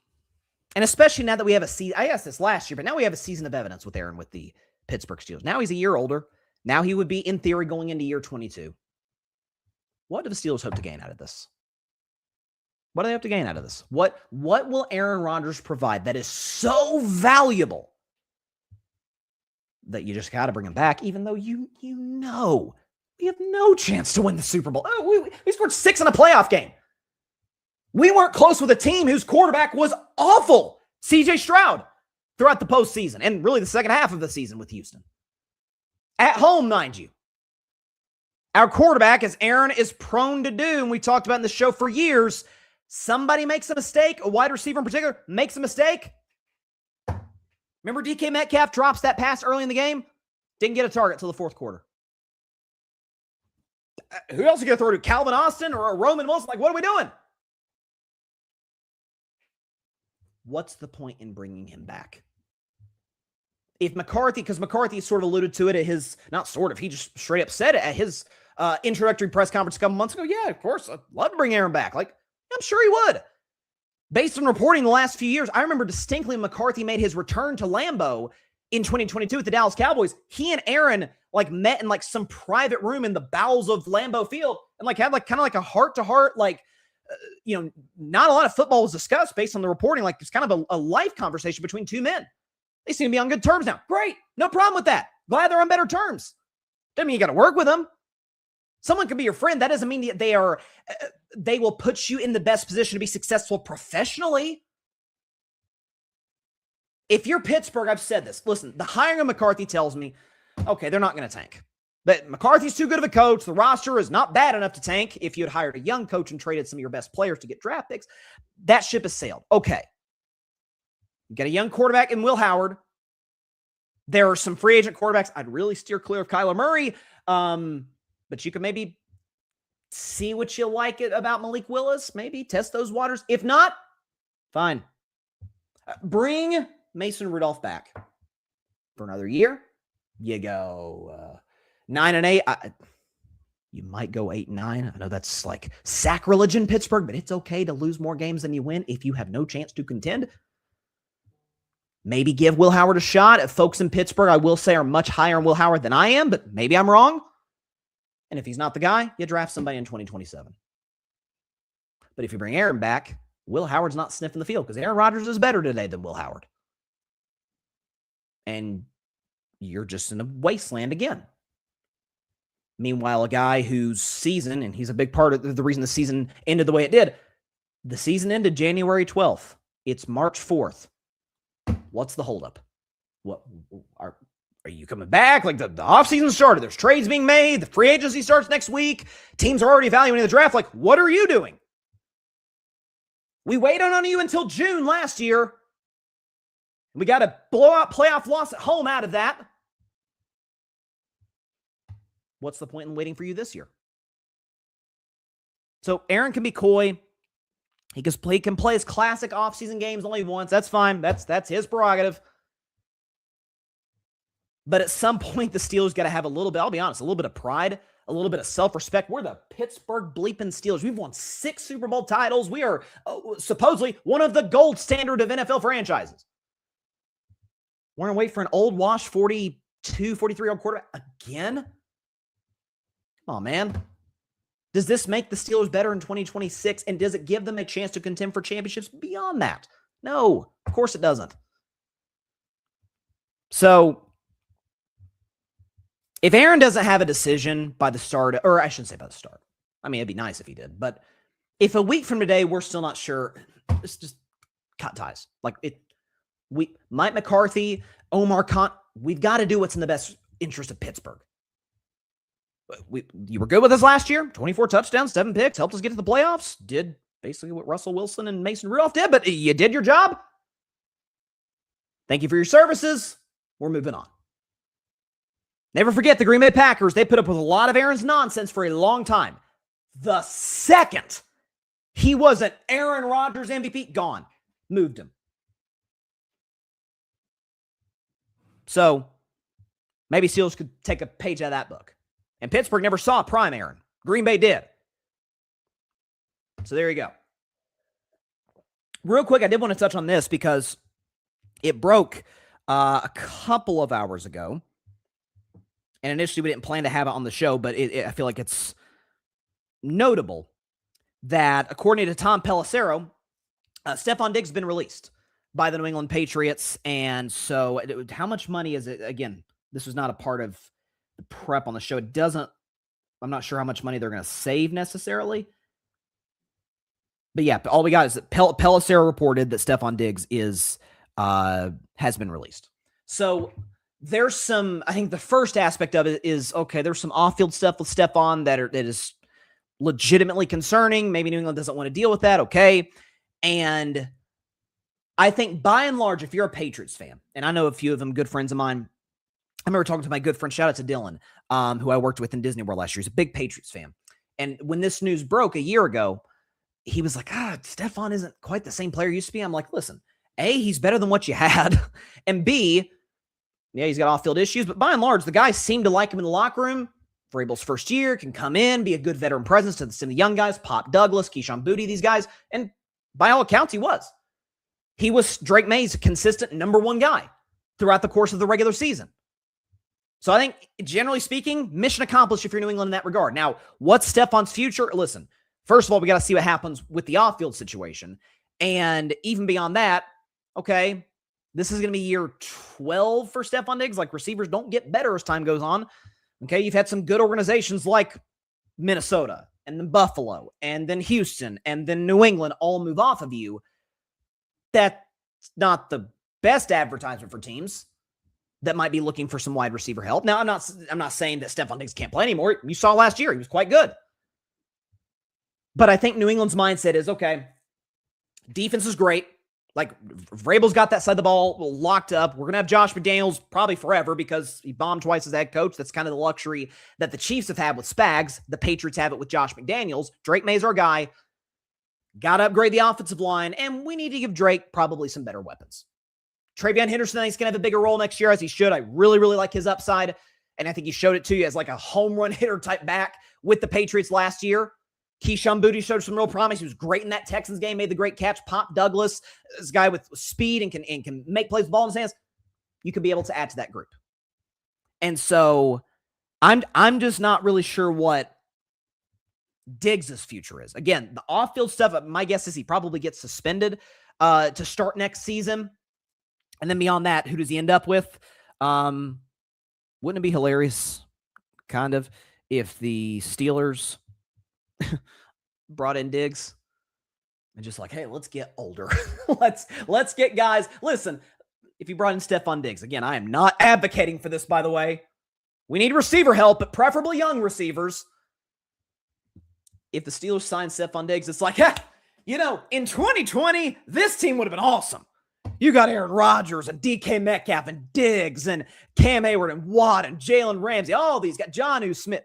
And especially now that we have a season, I asked this last year, but now we have a season of evidence with Aaron with the Pittsburgh Steelers. Now he's a year older. Now he would be, in theory, going into year 22. What do the Steelers hope to gain out of this? What do they hope to gain out of this? What will Aaron Rodgers provide that is so valuable that you just got to bring him back, even though you know we have no chance to win the Super Bowl? Oh, we scored 6 in a playoff game. We weren't close with a team whose quarterback was awful, C.J. Stroud, throughout the postseason and really the second half of the season with Houston. At home, mind you. Our quarterback, as Aaron is prone to do, and we talked about in the show for years, somebody makes a mistake, a wide receiver in particular makes a mistake. Remember DK Metcalf drops that pass early in the game? Didn't get a target till the fourth quarter. Who else are you going to throw to? Calvin Austin or Roman Wilson? What are we doing? What's the point in bringing him back? If McCarthy, because McCarthy sort of alluded to it at his, not sort of, he just straight up said it at his introductory press conference a couple months ago. Yeah, of course, I'd love to bring Aaron back. I'm sure he would. Based on reporting the last few years, I remember distinctly McCarthy made his return to Lambeau in 2022 with the Dallas Cowboys. He and Aaron met in some private room in the bowels of Lambeau Field and had kind of a heart-to-heart, not a lot of football was discussed based on the reporting. It's kind of a life conversation between two men. They seem to be on good terms now. Great. No problem with that. Glad they're on better terms. Doesn't mean you got to work with them. Someone can be your friend. That doesn't mean that they will put you in the best position to be successful professionally. If you're Pittsburgh, I've said this. Listen, the hiring of McCarthy tells me, okay, they're not going to tank. But McCarthy's too good of a coach. The roster is not bad enough to tank. If you had hired a young coach and traded some of your best players to get draft picks, that ship has sailed. Okay. You got a young quarterback in Will Howard. There are some free agent quarterbacks. I'd really steer clear of Kyler Murray. But you can maybe see what you like about Malik Willis. Maybe test those waters. If not, fine. Bring Mason Rudolph back for another year. You go 9-8. You might go 8-9. I know that's sacrilege in Pittsburgh, but it's okay to lose more games than you win if you have no chance to contend. Maybe give Will Howard a shot. If folks in Pittsburgh, I will say, are much higher on Will Howard than I am, but maybe I'm wrong. And if he's not the guy, you draft somebody in 2027. But if you bring Aaron back, Will Howard's not sniffing the field because Aaron Rodgers is better today than Will Howard. And you're just in a wasteland again. Meanwhile, a guy whose season, and he's a big part of the reason the season ended the way it did, the season ended January 12th. It's March 4th. What's the holdup? What are you coming back? The offseason started. There's trades being made. The free agency starts next week. Teams are already evaluating the draft. What are you doing? We waited on you until June last year. We got a blowout playoff loss at home out of that. What's the point in waiting for you this year? So Aaron can be coy. He can play his classic offseason games only once. That's fine. That's his prerogative. But at some point, the Steelers got to have a little bit, I'll be honest, a little bit of pride, a little bit of self-respect. We're the Pittsburgh bleeping Steelers. We've won 6 Super Bowl titles. We are supposedly one of the gold standard of NFL franchises. We're going to wait for an old wash 42, 43-year-old quarterback again? Come on, man. Does this make the Steelers better in 2026? And does it give them a chance to contend for championships beyond that? No, of course it doesn't. So, if Aaron doesn't have a decision by the start, or I shouldn't say by the start. I mean, it'd be nice if he did. But if a week from today, we're still not sure, it's just cut ties. Mike McCarthy, Omar Khan, we've got to do what's in the best interest of Pittsburgh. You were good with us last year. 24 touchdowns, 7 picks, helped us get to the playoffs. Did basically what Russell Wilson and Mason Rudolph did, but you did your job. Thank you for your services. We're moving on. Never forget the Green Bay Packers. They put up with a lot of Aaron's nonsense for a long time. The second he was an Aaron Rodgers MVP, gone. Moved him. So maybe Steelers could take a page out of that book. And Pittsburgh never saw prime Aaron. Green Bay did. So there you go. Real quick, I did want to touch on this because it broke a couple of hours ago. And initially we didn't plan to have it on the show, but I feel like it's notable that according to Tom Pelissero, Stephon Diggs has been released by the New England Patriots. And so how much money is it? Again, this was not a part of the prep on the show. I'm not sure how much money they're going to save necessarily. But yeah, all we got is that Pelissero reported that Stephon Diggs has been released. So there's some, I think the first aspect of it is, okay, there's some off-field stuff with Stephon that is legitimately concerning. Maybe New England doesn't want to deal with that. Okay. And I think by and large, if you're a Patriots fan, and I know a few of them, good friends of mine, I remember talking to my good friend, shout out to Dylan, who I worked with in Disney World last year. He's a big Patriots fan. And when this news broke a year ago, he was like, Stephon isn't quite the same player he used to be. I'm like, listen, A, he's better than what you had. And B, yeah, he's got off-field issues. But by and large, the guys seem to like him in the locker room. Vrabel's first year, can come in, be a good veteran presence to the young guys, Pop Douglas, Keyshawn Boutte, these guys. And By all accounts, he was. He was Drake May's consistent number one guy throughout the course of the regular season. So I think, generally speaking, mission accomplished if you're New England in that regard. Now, what's Stefon's future? Listen, first of all, we got to see what happens with the off-field situation. And even beyond that, okay, this is going to be year 12 for Stefon Diggs. Like, receivers don't get better as time goes on. Okay, you've had some good organizations like Minnesota and then Buffalo and then Houston and then New England all move off of you. That's not the best advertisement for teams that might be looking for some wide receiver help. Now, I'm not saying that Stefon Diggs can't play anymore. You saw last year, he was quite good. But I think New England's mindset is, okay, defense is great. Like, Vrabel's got that side of the ball locked up. We're going to have Josh McDaniels probably forever because he bombed twice as head coach. That's kind of the luxury that the Chiefs have had with Spags. The Patriots have it with Josh McDaniels. Drake May's our guy. Got to upgrade the offensive line, and we need to give Drake probably some better weapons. Travion Henderson, I think, is going to have a bigger role next year, as he should. I really, really like his upside, and I think he showed it to you as like a home run hitter type back with the Patriots last year. Keyshawn Boutte showed some real promise. He was great in that Texans game, made the great catch. Pop Douglas, this guy with speed and can make plays with the ball in his hands. You could be able to add to that group. And so I'm just not really sure what Diggs' future is. Again, the off-field stuff, my guess is he probably gets suspended to start next season. And then beyond that, who does he end up with? Wouldn't it be hilarious, kind of, if the Steelers brought in Diggs and just like, hey, let's get older. let's get guys. Listen, if you brought in Stefon Diggs, again, I am not advocating for this, by the way. We need receiver help, but preferably young receivers. If the Steelers signed Stefon Diggs, it's like, in 2020, this team would have been awesome. You got Aaron Rodgers and DK Metcalf and Diggs and Cam Hayward and Watt and Jalen Ramsey. All these guys, Jonnu Smith.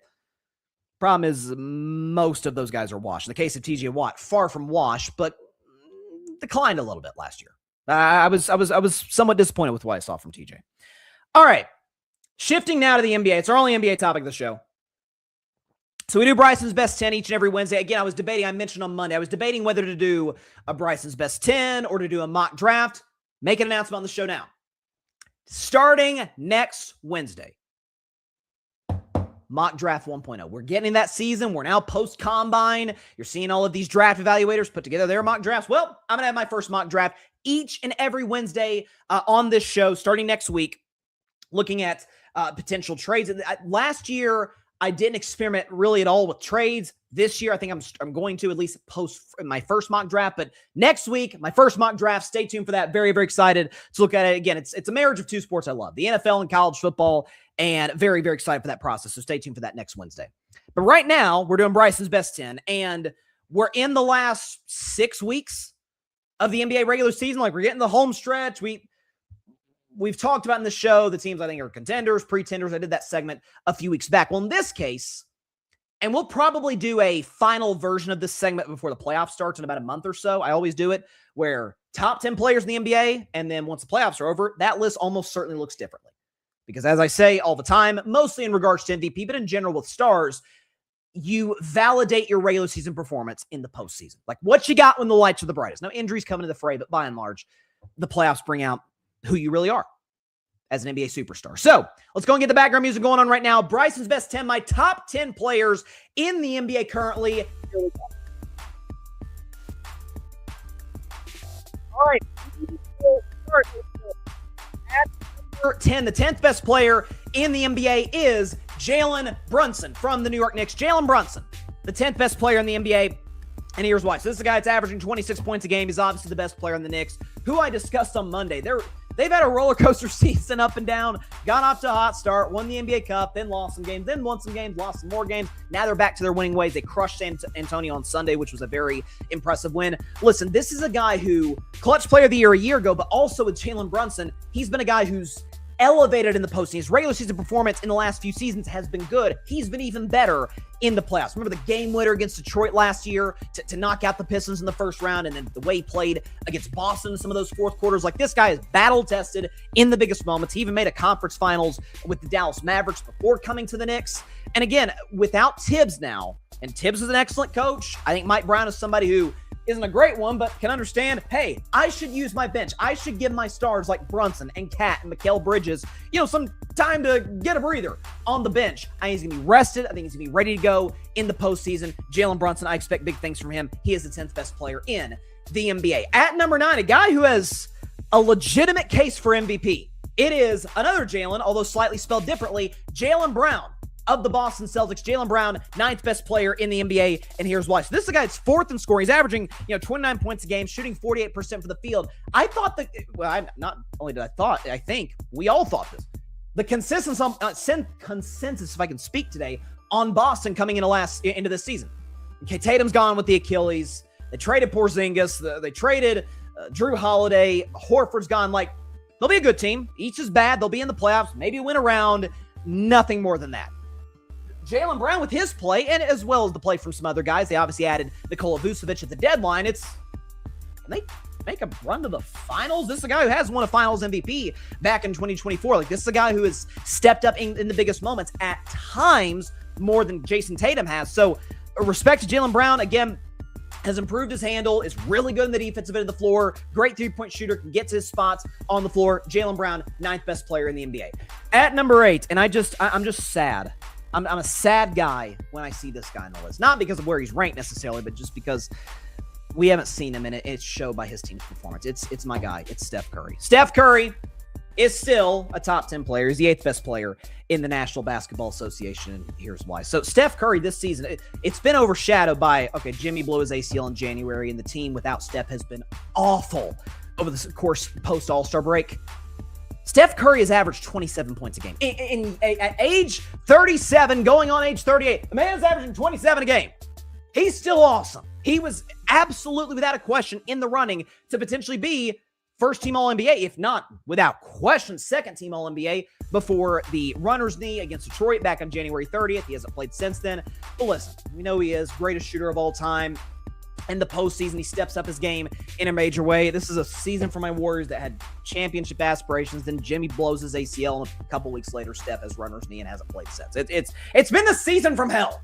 Problem is, most of those guys are washed. In the case of TJ Watt, far from washed, but declined a little bit last year. I was somewhat disappointed with what I saw from TJ. All right, shifting now to the NBA. It's our only NBA topic of the show. So we do Bryson's Best 10 each and every Wednesday. Again, I mentioned on Monday, I was debating whether to do a Bryson's Best 10 or to do a mock draft. Make an announcement on the show now. Starting next Wednesday, mock draft 1.0. We're getting in that season. We're now post-combine. You're seeing all of these draft evaluators put together their mock drafts. Well, I'm going to have my first mock draft each and every Wednesday on this show starting next week, looking at potential trades. Last year, I didn't experiment really at all with trades. This year, I think I'm going to at least post my first mock draft. But next week, my first mock draft. Stay tuned for that. Very, very excited to look at it. Again, it's a marriage of two sports I love, the NFL and college football, and very, very excited for that process. So stay tuned for that next Wednesday. But right now, we're doing Bryson's Best 10, and we're in the last 6 weeks of the NBA regular season. Like, we're getting the home stretch. We've talked about in the show the teams I think are contenders, pretenders. I did that segment a few weeks back. Well, in this case, and we'll probably do a final version of this segment before the playoffs starts in about a month or so. I always do it where top 10 players in the NBA, and then once the playoffs are over, that list almost certainly looks differently. Because as I say all the time, mostly in regards to MVP, but in general with stars, you validate your regular season performance in the postseason. Like what you got when the lights are the brightest. No injuries come into the fray, but by and large, the playoffs bring out who you really are as an NBA superstar. So let's go and get the background music going on right now. Bryson's Best 10, my top 10 players in the NBA currently. Here we go. All right. At number 10, the 10th best player in the NBA is Jalen Brunson from the New York Knicks. Jalen Brunson, the 10th best player in the NBA. And here's why. So this is a guy that's averaging 26 points a game. He's obviously the best player in the Knicks, who I discussed on Monday. They've had a roller coaster season up and down, got off to a hot start, won the NBA Cup, then lost some games, then won some games, lost some more games. Now they're back to their winning ways. They crushed San Antonio on Sunday, which was a very impressive win. Listen, this is a guy who, clutch player of the year a year ago, but also with Jalen Brunson, he's been a guy who's elevated in the postseason. His regular season performance in the last few seasons has been good. He's been even better in the playoffs. Remember the game winner against Detroit last year to knock out the Pistons in the first round, and then the way he played against Boston in some of those fourth quarters. Like, this guy is battle-tested in the biggest moments. He even made a conference finals with the Dallas Mavericks before coming to the Knicks. And again, without Tibbs now, and Tibbs is an excellent coach. I think Mike Brown is somebody who isn't a great one, but can understand, hey, I should use my bench. I should give my stars like Brunson and Cat and Mikal Bridges, some time to get a breather on the bench. I think he's going to be rested. I think he's going to be ready to go in the postseason. Jalen Brunson, I expect big things from him. He is the 10th best player in the NBA. At number 9, a guy who has a legitimate case for MVP. It is another Jalen, although slightly spelled differently, Jaylen Brown of the Boston Celtics. Jaylen Brown, 9th best player in the NBA, and here's why. So this is a guy that's 4th in scoring. He's averaging, 29 points a game, shooting 48% for the field. I thought that, I think we all thought this. The consensus, if I can speak today, on Boston coming into this season. Okay, Tatum's gone with the Achilles. They traded Porzingis. They traded Drew Holiday. Horford's gone. Like, they'll be a good team. Each is bad. They'll be in the playoffs. Maybe win a round. Nothing more than that. Jaylen Brown with his play, and as well as the play from some other guys. They obviously added Nikola Vucevic at the deadline. Can they make a run to the finals? This is a guy who has won a finals MVP back in 2024. Like, this is a guy who has stepped up in the biggest moments at times more than Jason Tatum has. So, respect to Jaylen Brown. Again, has improved his handle, is really good in the defensive end of the floor, great three-point shooter, can get to his spots on the floor. Jaylen Brown, 9th best player in the NBA. At number 8, and I'm just sad. I'm a sad guy when I see this guy on the list. Not because of where he's ranked necessarily, but just because we haven't seen him, and it's showed by his team's performance. It's my guy. It's Steph Curry. Steph Curry is still a top 10 player. He's the 8th best player in the National Basketball Association, and here's why. So Steph Curry this season, it's been overshadowed by, Jimmy blew his ACL in January, and the team without Steph has been awful over the course post-All-Star break. Steph Curry has averaged 27 points a game. At age 37, going on age 38, the man's averaging 27 a game. He's still awesome. He was absolutely, without a question, in the running to potentially be first-team All-NBA, if not, without question, second-team All-NBA before the runner's knee against Detroit back on January 30th. He hasn't played since then. But listen, we know he is greatest shooter of all time. In the postseason, he steps up his game in a major way. This is a season for my Warriors that had championship aspirations. Then Jimmy blows his ACL, and a couple weeks later, Steph has runner's knee and hasn't played since. It's been the season from hell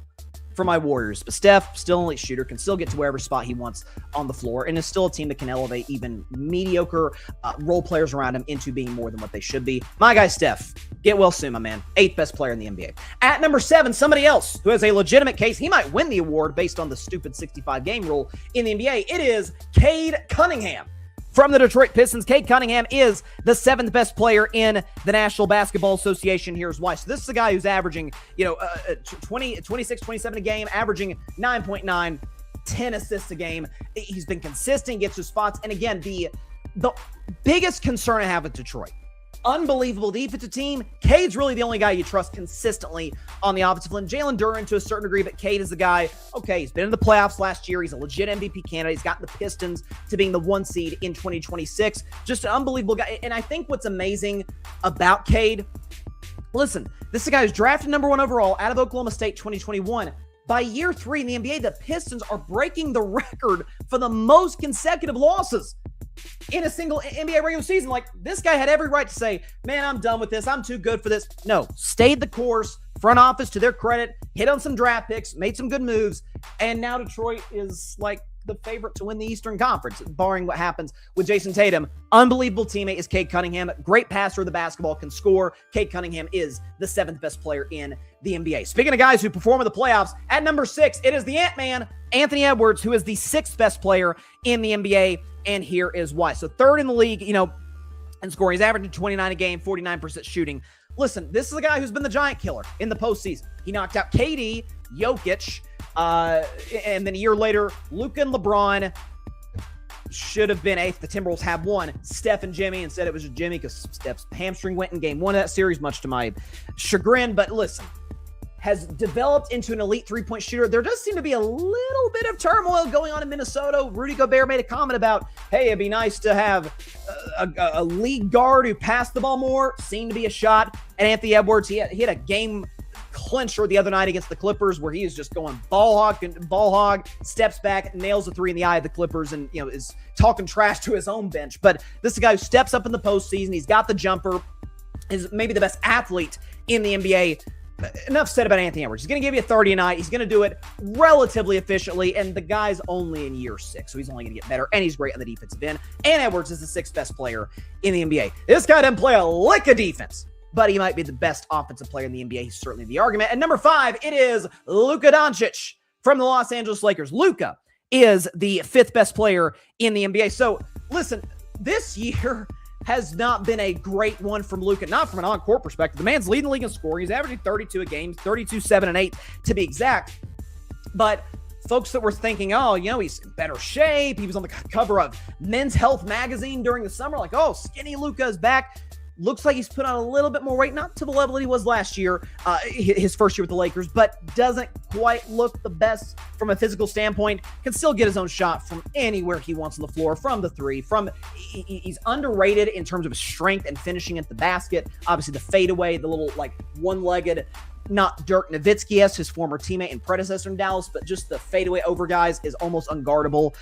for my Warriors. But Steph, still an elite shooter, can still get to wherever spot he wants on the floor, and is still a team that can elevate even mediocre role players around him into being more than what they should be. My guy, Steph. Get well soon, my man. 8th best player in the NBA. At number 7, somebody else who has a legitimate case. He might win the award based on the stupid 65-game rule in the NBA. It is Cade Cunningham. From the Detroit Pistons, Cade Cunningham is the 7th best player in the National Basketball Association. Here's why. So this is a guy who's averaging, 26, 27 a game, averaging 9.9, 10 assists a game. He's been consistent, gets his spots. And again, the biggest concern I have with Detroit, unbelievable defensive team. Cade's really the only guy you trust consistently on the offensive line. Jalen Duren to a certain degree, but Cade is the guy. Okay, he's been in the playoffs last year. He's a legit MVP candidate. He's gotten the Pistons to being the 1 seed in 2026. Just an unbelievable guy. And I think what's amazing about Cade, listen, this is a guy who's drafted number 1 overall out of Oklahoma State 2021. By year 3 in the NBA, the Pistons are breaking the record for the most consecutive losses in a single NBA regular season. Like, this guy had every right to say, man, I'm done with this. I'm too good for this. No, stayed the course. Front office, to their credit, hit on some draft picks, made some good moves, and now Detroit is like the favorite to win the Eastern Conference, barring what happens with Jason Tatum. Unbelievable teammate is Cade Cunningham. Great passer of the basketball, can score. Cade Cunningham is the 7th best player in the NBA. Speaking of guys who perform in the playoffs, at number 6, it is the Ant-Man, Anthony Edwards, who is the 6th best player in the NBA, and here is why. So 3rd in the league, in scoring. He's averaging 29 a game, 49% shooting. Listen, this is a guy who's been the giant killer in the postseason. He knocked out KD, Jokic, and then a year later, Luka and LeBron should have been 8th. The Timberwolves have won. Steph and Jimmy, instead it was just Jimmy because Steph's hamstring went in game 1 of that series, much to my chagrin. But listen, has developed into an elite three-point shooter. There does seem to be a little bit of turmoil going on in Minnesota. Rudy Gobert made a comment about, hey, it'd be nice to have a league guard who passed the ball more. Seemed to be a shot. And Anthony Edwards, he had a game clincher the other night against the Clippers where he is just going ball hog, steps back, nails the 3 in the eye of the Clippers, and is talking trash to his own bench. But this is a guy who steps up in the postseason. He's got the jumper, is maybe the best athlete in the NBA. enough said about Anthony Edwards. He's going to give you 30 a night. He's going to do it relatively efficiently, and the guy's only in year 6, so he's only going to get better, and he's great on the defensive end. And Edwards is the 6th best player in the NBA. This guy doesn't play a lick of defense, but he might be the best offensive player in the NBA. He's certainly the argument. And number 5, it is Luka Doncic from the Los Angeles Lakers. Luka is the 5th best player in the NBA. So, listen, this year has not been a great one from Luka, not from an on-court perspective. The man's leading the league in scoring. He's averaging 32 a game, 32, 7, and 8 to be exact. But folks that were thinking, oh, he's in better shape. He was on the cover of Men's Health magazine during the summer. Like, oh, skinny Luka is back. Looks like he's put on a little bit more weight, not to the level that he was last year, his first year with the Lakers, but doesn't quite look the best from a physical standpoint. Can still get his own shot from anywhere he wants on the floor, from the 3. He's underrated in terms of his strength and finishing at the basket. Obviously, the fadeaway, the little one-legged, not Dirk Nowitzki-esque, his former teammate and predecessor in Dallas, but just the fadeaway over guys is almost unguardable.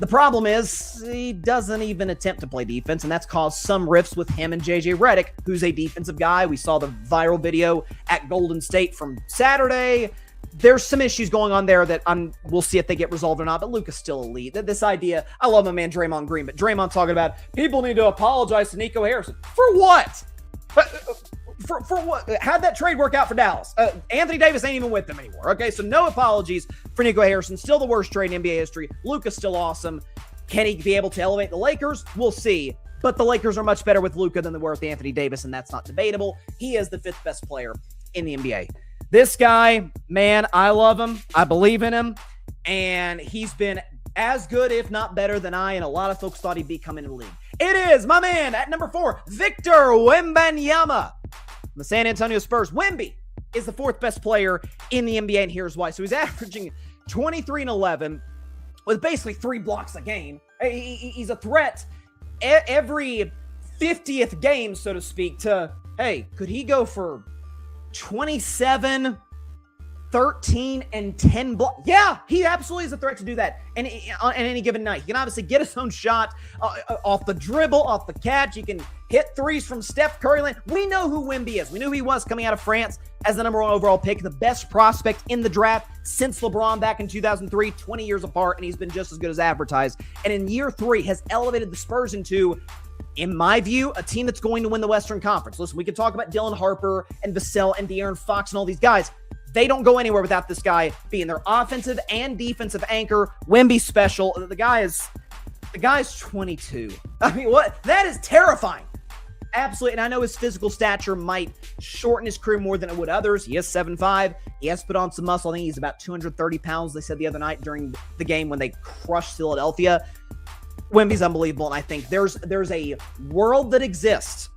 The problem is he doesn't even attempt to play defense, and that's caused some rifts with him and JJ Redick, who's a defensive guy. We saw the viral video at Golden State from Saturday. There's some issues going on there that we'll see if they get resolved or not, but Luka's still elite. This idea, I love my man Draymond Green, but Draymond talking about people need to apologize to Nico Harrison. For what? For what? How'd that trade work out for Dallas? Anthony Davis ain't even with them anymore. Okay, so no apologies for Nico Harrison. Still the worst trade in NBA history. Luka's still awesome. Can he be able to elevate the Lakers? We'll see. But the Lakers are much better with Luka than they were with Anthony Davis, and that's not debatable. He is the 5th best player in the NBA. This guy, man, I love him. I believe in him. And he's been as good, if not better, than I and a lot of folks thought he'd be coming in the league. It is my man at number 4, Victor Wembanyama. The San Antonio Spurs. Wemby is the 4th best player in the NBA, and here's why. So he's averaging 23 and 11 with basically 3 blocks a game. He's a threat every 50th game, so to speak, to, hey, could he go for 27, 13, and 10 blocks? Yeah, he absolutely is a threat to do that on any given night. He can obviously get his own shot off the dribble, off the catch. He can hit 3s from Steph Curry. We know who Wemby is. We knew who he was coming out of France as the number 1 overall pick, the best prospect in the draft since LeBron back in 2003, 20 years apart, and he's been just as good as advertised. And in year 3 has elevated the Spurs into, in my view, a team that's going to win the Western Conference. Listen, we can talk about Dylan Harper and Vassell and De'Aaron Fox and all these guys. They don't go anywhere without this guy being their offensive and defensive anchor. Wemby's special. The guy's 22. I mean, what? That is terrifying. Absolutely. And I know his physical stature might shorten his career more than it would others. He is 7'5". He has put on some muscle. I think he's about 230 pounds, they said the other night during the game when they crushed Philadelphia. Wemby's unbelievable. And I think there's a world that exists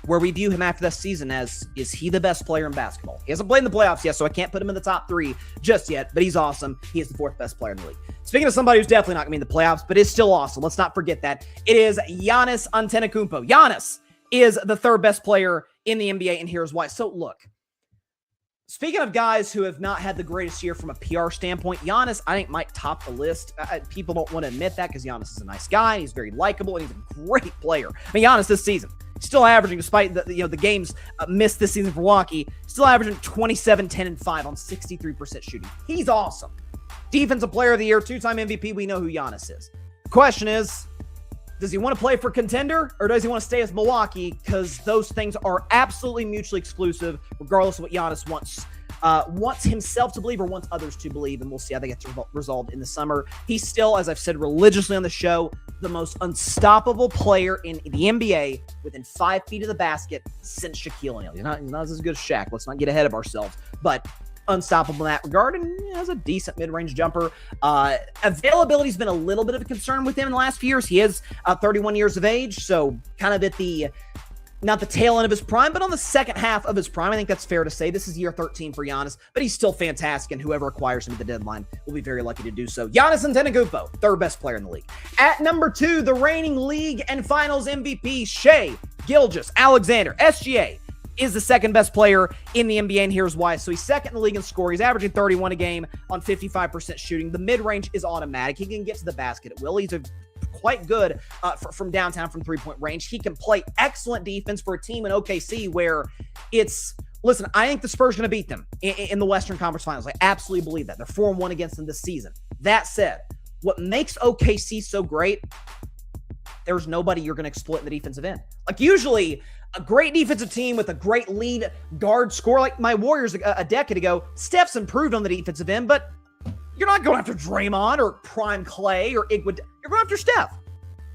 where we view him after this season as, is he the best player in basketball? He hasn't played in the playoffs yet, so I can't put him in the top 3 just yet, but he's awesome. He is the 4th best player in the league. Speaking of somebody who's definitely not going to be in the playoffs, but is still awesome, let's not forget that. It is Giannis Antetokounmpo. Giannis is the 3rd best player in the NBA, and here's why. So look, speaking of guys who have not had the greatest year from a PR standpoint, Giannis, I think, might top the list. People don't want to admit that because Giannis is a nice guy, and he's very likable, and he's a great player. I mean, Giannis this season, still averaging, despite the games missed this season for Milwaukee, still averaging 27, 10, and 5 on 63% shooting. He's awesome. Defensive Player of the Year, 2-time MVP. We know who Giannis is. The question is, does he want to play for contender, or does he want to stay as Milwaukee? Because those things are absolutely mutually exclusive, regardless of what Giannis wants himself to believe or wants others to believe, and we'll see how that gets resolved in the summer. He's still, as I've said religiously on the show, the most unstoppable player in the NBA within 5 feet of the basket since Shaquille O'Neal. He's not as good as Shaq. Let's not get ahead of ourselves, but unstoppable in that regard, and has a decent mid-range jumper. Availability's been a little bit of a concern with him in the last few years. He is 31 years of age, so kind of at not the tail end of his prime, but on the second half of his prime. I think that's fair to say. This is year 13 for Giannis, but he's still fantastic, and whoever acquires him at the deadline will be very lucky to do so. Giannis Antetokounmpo, 3rd best player in the league. At number 2, the reigning league and finals MVP, Shai Gilgeous-Alexander, SGA, is the 2nd best player in the NBA, and here's why. So he's 2nd in the league in scoring. He's averaging 31 a game on 55% shooting. The mid-range is automatic. He can get to the basket at will. He's quite good from downtown from 3-point range. He can play excellent defense for a team in OKC where it's Listen, I think the Spurs are going to beat them in the Western Conference Finals. I absolutely believe that. They're 4-1 against them this season. That said, what makes OKC so great, there's nobody you're going to exploit in the defensive end. Like usually, a great defensive team with a great lead guard score, like my Warriors a decade ago, Steph's improved on the defensive end, but you're not going after Draymond or Prime Clay or Iguodala. You're going after Steph.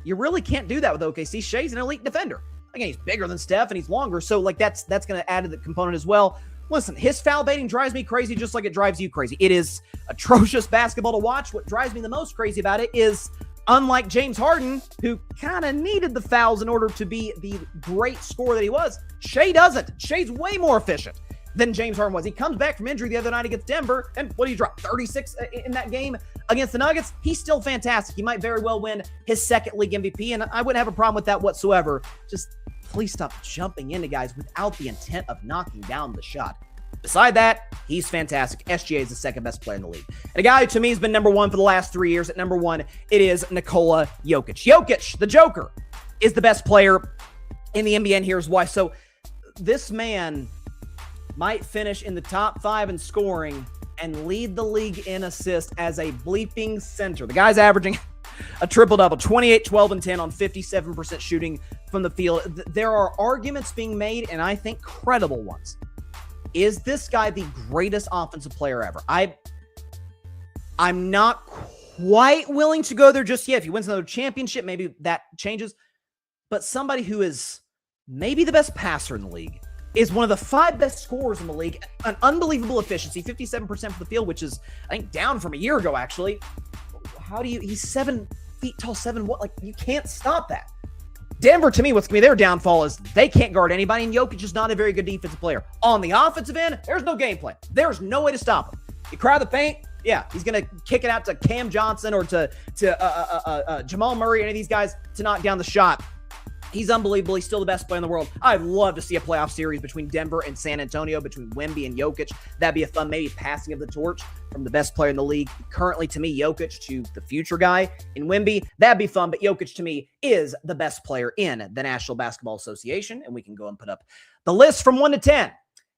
You really can't do that with OKC. Shai's an elite defender. Again, he's bigger than Steph and he's longer, so like that's going to add to the component as well. Listen, his foul baiting drives me crazy just like it drives you crazy. It is atrocious basketball to watch. What drives me the most crazy about it is, unlike James Harden, who kind of needed the fouls in order to be the great scorer that he was, Shai doesn't. Shai's way more efficient than James Harden was. He comes back from injury the other night against Denver, and what did he drop? 36 in that game against the Nuggets? He's still fantastic. He might very well win his second league MVP, and I wouldn't have a problem with that whatsoever. Just please stop jumping into guys without the intent of knocking down the shot. Beside that, he's fantastic. SGA is the second best player in the league. And a guy who to me has been number one for the last 3 years. At number one, it is Nikola Jokic. Jokic, the Joker, is the best player in the NBA, and here's why. So this man might finish in the top 5 in scoring and lead the league in assists as a bleeping center. The guy's averaging a triple-double, 28, 12, and 10 on 57% shooting from the field. There are arguments being made, and I think credible ones. Is this guy the greatest offensive player ever? I'm not quite willing to go there just yet. If he wins another championship, maybe that changes. But somebody who is maybe the best passer in the league, is one of the 5 best scorers in the league, an unbelievable efficiency, 57% for the field, which is, I think, down from a year ago, actually. He's 7 feet tall, 7, what? Like, you can't stop that. Denver, to me, what's going to be their downfall is they can't guard anybody, and Jokic is not a very good defensive player. On the offensive end, there's no game plan. There's no way to stop him. You crowd the paint, yeah, he's going to kick it out to Cam Johnson or to Jamal Murray, any of these guys, to knock down the shot. He's unbelievable. He's still the best player in the world. I'd love to see a playoff series between Denver and San Antonio, between Wemby and Jokic. That'd be a fun, maybe passing of the torch from the best player in the league. Currently, to me, Jokic to the future guy in Wemby. That'd be fun, but Jokic, to me, is the best player in the National Basketball Association, and we can go and put up the list from 1 to 10.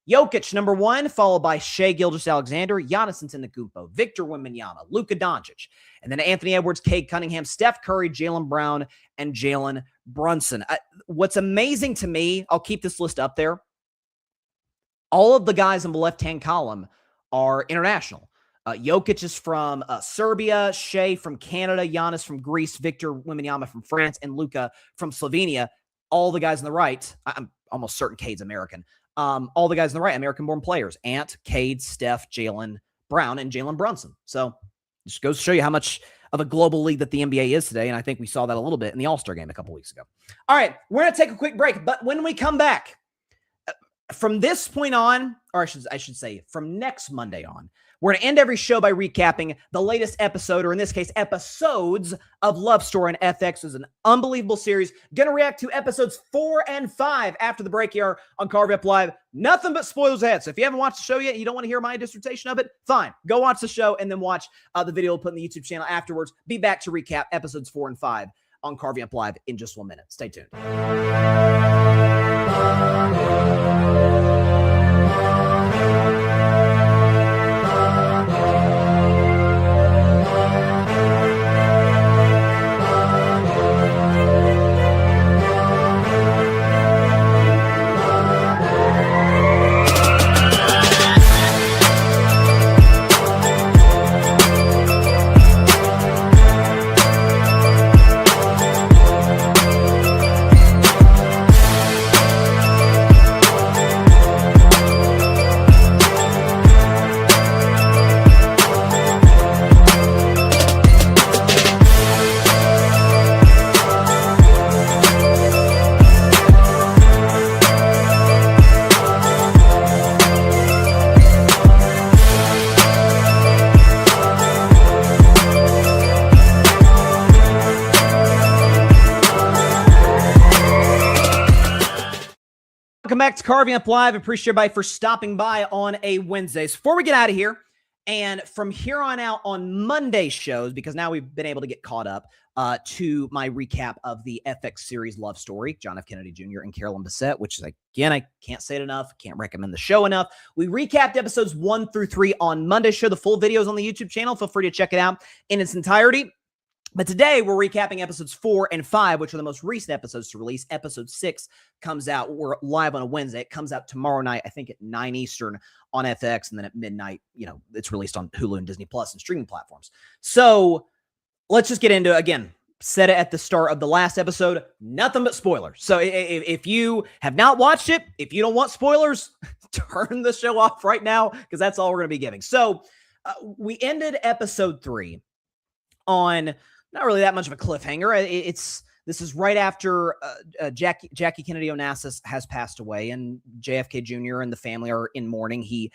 Jokic, number 1, followed by Shai Gilgeous-Alexander, Giannis Antetokounmpo, Victor Wembanyama, Luka Doncic, and then Anthony Edwards, Cade Cunningham, Steph Curry, Jaylen Brown, and Jalen Brunson. What's amazing to me, I'll keep this list up there, all of the guys in the left-hand column are international. Jokic is from Serbia, Shai from Canada, Giannis from Greece, Victor Wembanyama from France, and Luka from Slovenia. All the guys on the right, I'm almost certain Cade's American. All the guys on the right, American-born players. Ant, Cade, Steph, Jalen Brown, and Jalen Brunson. So just goes to show you how much of a global league that the NBA is today, and I think we saw that a little bit in the All-Star game a couple weeks ago. All right, we're going to take a quick break, but when we come back, from this point on, or I should say from next Monday on, we're going to end every show by recapping the latest episode, or in this case, episodes of Love Story and FX. Is an unbelievable series. Going to react to episodes 4 and 5 after the break here on Carve Up Live. Nothing but spoilers ahead. So if you haven't watched the show yet, you don't want to hear my dissertation of it, fine. Go watch the show and then watch the video we'll put in the YouTube channel afterwards. Be back to recap episodes 4 and 5 on Carving Up Live in just 1 minute. Stay tuned. Welcome back to Carving Up Live. Appreciate everybody for stopping by on a Wednesday. So before we get out of here And from here on out on Monday shows, because now we've been able to get caught up to my recap of the FX series Love Story, John F. Kennedy Jr. and Carolyn Bessette, which is, again, I can't say it enough, can't recommend the show enough. We recapped episodes 1 through 3 on Monday show. The full video is on the YouTube channel. Feel free to check it out in its entirety. But today we're recapping episodes 4 and 5, which are the most recent episodes to release. Episode 6 comes out. We're live on a Wednesday. It comes out tomorrow night, I think at 9 Eastern on FX. And then at midnight, it's released on Hulu and Disney Plus and streaming platforms. So let's just get into it. Again, said it at the start of the last episode, nothing but spoilers. So if you have not watched it, if you don't want spoilers, turn the show off right now, because that's all we're going to be giving. So we ended episode 3 on not really that much of a cliffhanger. This is right after Jackie Kennedy Onassis has passed away, and JFK Jr. and the family are in mourning. He,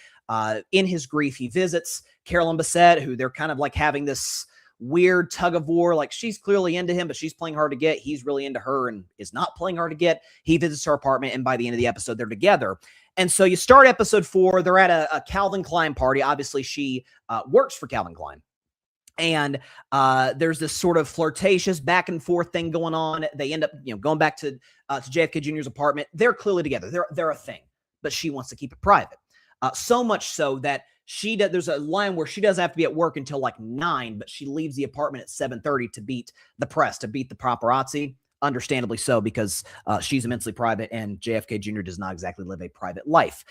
in his grief, he visits Carolyn Bessette, who they're kind of like having this weird tug of war. Like, she's clearly into him, but she's playing hard to get. He's really into her and is not playing hard to get. He visits her apartment, and by the end of the episode, they're together. And so you start episode 4. They're at a Calvin Klein party. Obviously, she works for Calvin Klein. And there's this sort of flirtatious back and forth thing going on. They end up, going back to JFK Jr.'s apartment. They're clearly together. They're a thing, but she wants to keep it private. So much so that there's a line where she doesn't have to be at work until like 9, but she leaves the apartment at 7:30 to beat the press, to beat the paparazzi. Understandably so, because she's immensely private, and JFK Jr. does not exactly live a private life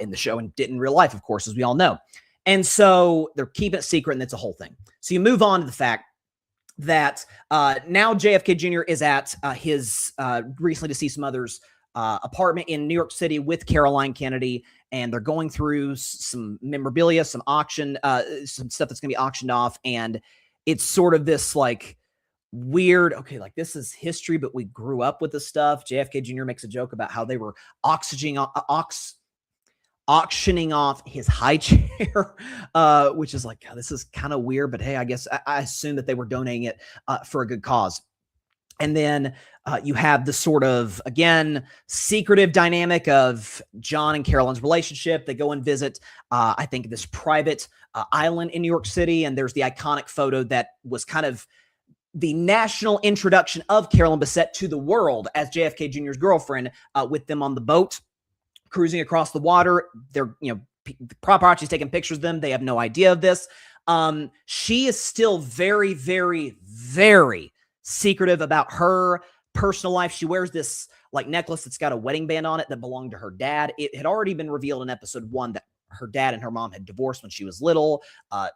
in the show, and didn't in real life, of course, as we all know. And so they're keeping it secret, and it's a whole thing. So you move on to the fact that now JFK Jr. is at his recently deceased mother's apartment in New York City with Caroline Kennedy, and they're going through some memorabilia, some auction, some stuff that's going to be auctioned off, and it's sort of this like weird, okay, like this is history, but we grew up with this stuff. JFK Jr. makes a joke about how they were auctioning off his high chair, which is like, this is kind of weird, but hey, I guess I assume that they were donating it for a good cause. And then you have the sort of, again, secretive dynamic of John and Carolyn's relationship. They go and visit, I think, this private island in New York City, and there's the iconic photo that was kind of the national introduction of Carolyn Bessette to the world as JFK Jr.'s girlfriend, with them on the boat, cruising across the water. They're, paparazzi's taking pictures of them. They have no idea of this. She is still very, very, very secretive about her personal life. She wears this like necklace that's got a wedding band on it that belonged to her dad. It had already been revealed in episode 1 that her dad and her mom had divorced when she was little.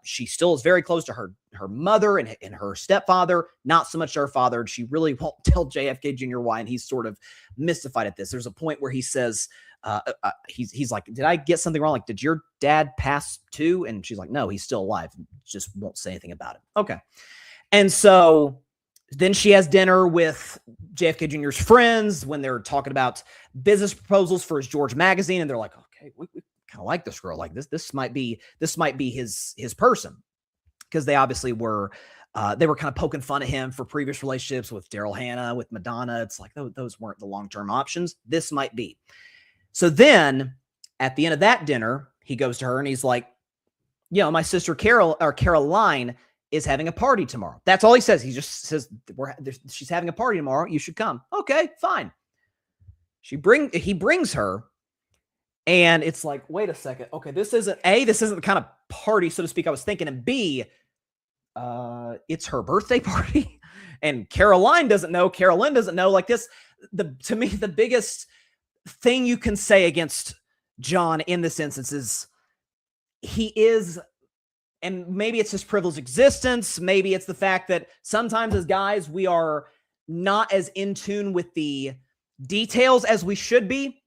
She still is very close to her mother and her stepfather, not so much her father. She really won't tell JFK Jr. why, and he's sort of mystified at this. There's a point where he says, he's like, did I get something wrong? Like, did your dad pass too? And she's like, no, he's still alive. Just won't say anything about it. Okay. And so then she has dinner with JFK Jr.'s friends when they're talking about business proposals for his George magazine. And they're like, okay, we kind of like this girl. Like this might be his person. Because they obviously were, they were kind of poking fun at him for previous relationships with Daryl Hannah, with Madonna. It's like, those weren't the long-term options. This might be. So then at the end of that dinner, he goes to her and he's like, my sister Caroline is having a party tomorrow. That's all he says. He just says, she's having a party tomorrow. You should come. Okay, fine. He brings her, and it's like, wait a second. Okay, this isn't the kind of party, so to speak, I was thinking, and B, it's her birthday party. And Carolyn doesn't know. Like this, to me, the biggest thing you can say against John in this instance is he is, and maybe it's his privileged existence, maybe it's the fact that sometimes as guys, we are not as in tune with the details as we should be.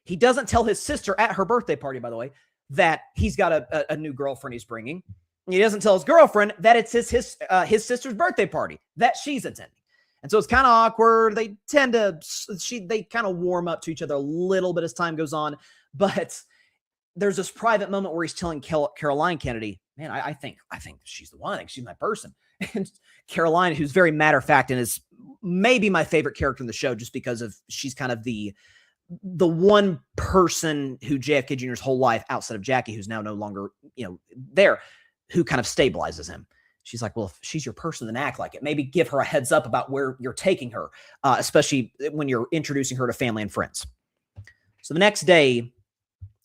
He doesn't tell his sister at her birthday party, by the way, that he's got a new girlfriend he's bringing. He doesn't tell his girlfriend that it's his sister's birthday party that she's attending. And so it's kind of awkward. They kind of warm up to each other a little bit as time goes on. But there's this private moment where he's telling Caroline Kennedy, man, I think she's the one. I think she's my person. And Caroline, who's very matter of fact and is maybe my favorite character in the show, just because she's kind of the the one person who JFK Jr.'s whole life outside of Jackie, who's now no longer, there, who kind of stabilizes him. She's like, well, if she's your person, then act like it. Maybe give her a heads up about where you're taking her, especially when you're introducing her to family and friends. So the next day,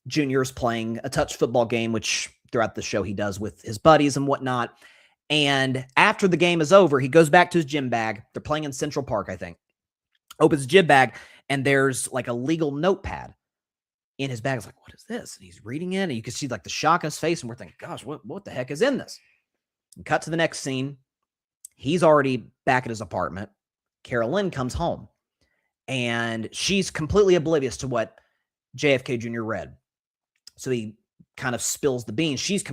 Junior is playing a touch football game, which throughout the show he does with his buddies and whatnot. And after the game is over, he goes back to his gym bag. They're playing in Central Park, I think. Opens his gym bag, and there's like a legal notepad in his bag. It's like, what is this? And he's reading it, and you can see like the shock on his face, and we're thinking, gosh, what the heck is in this? And cut to the next scene. He's already back at his apartment. Carolyn comes home, and she's completely oblivious to what JFK Jr. read. So he kind of spills the beans. She's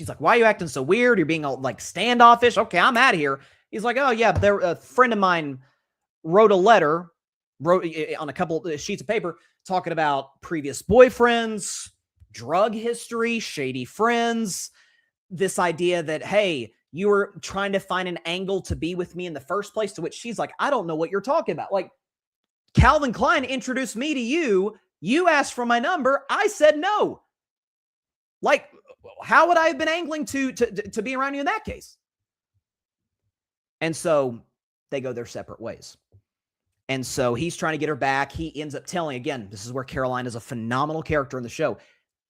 like, why are you acting so weird? You're being all like standoffish. Okay, I'm out of here. He's like, oh yeah, a friend of mine wrote a letter, wrote on a couple of sheets of paper talking about previous boyfriends, drug history, shady friends, this idea that, hey, you were trying to find an angle to be with me in the first place, to which she's like, I don't know what you're talking about. Like, Calvin Klein introduced me to you. You asked for my number. I said no. Like, how would I have been angling to be around you in that case? And so they go their separate ways. And so he's trying to get her back. He ends up telling, again, this is where Caroline is a phenomenal character in the show.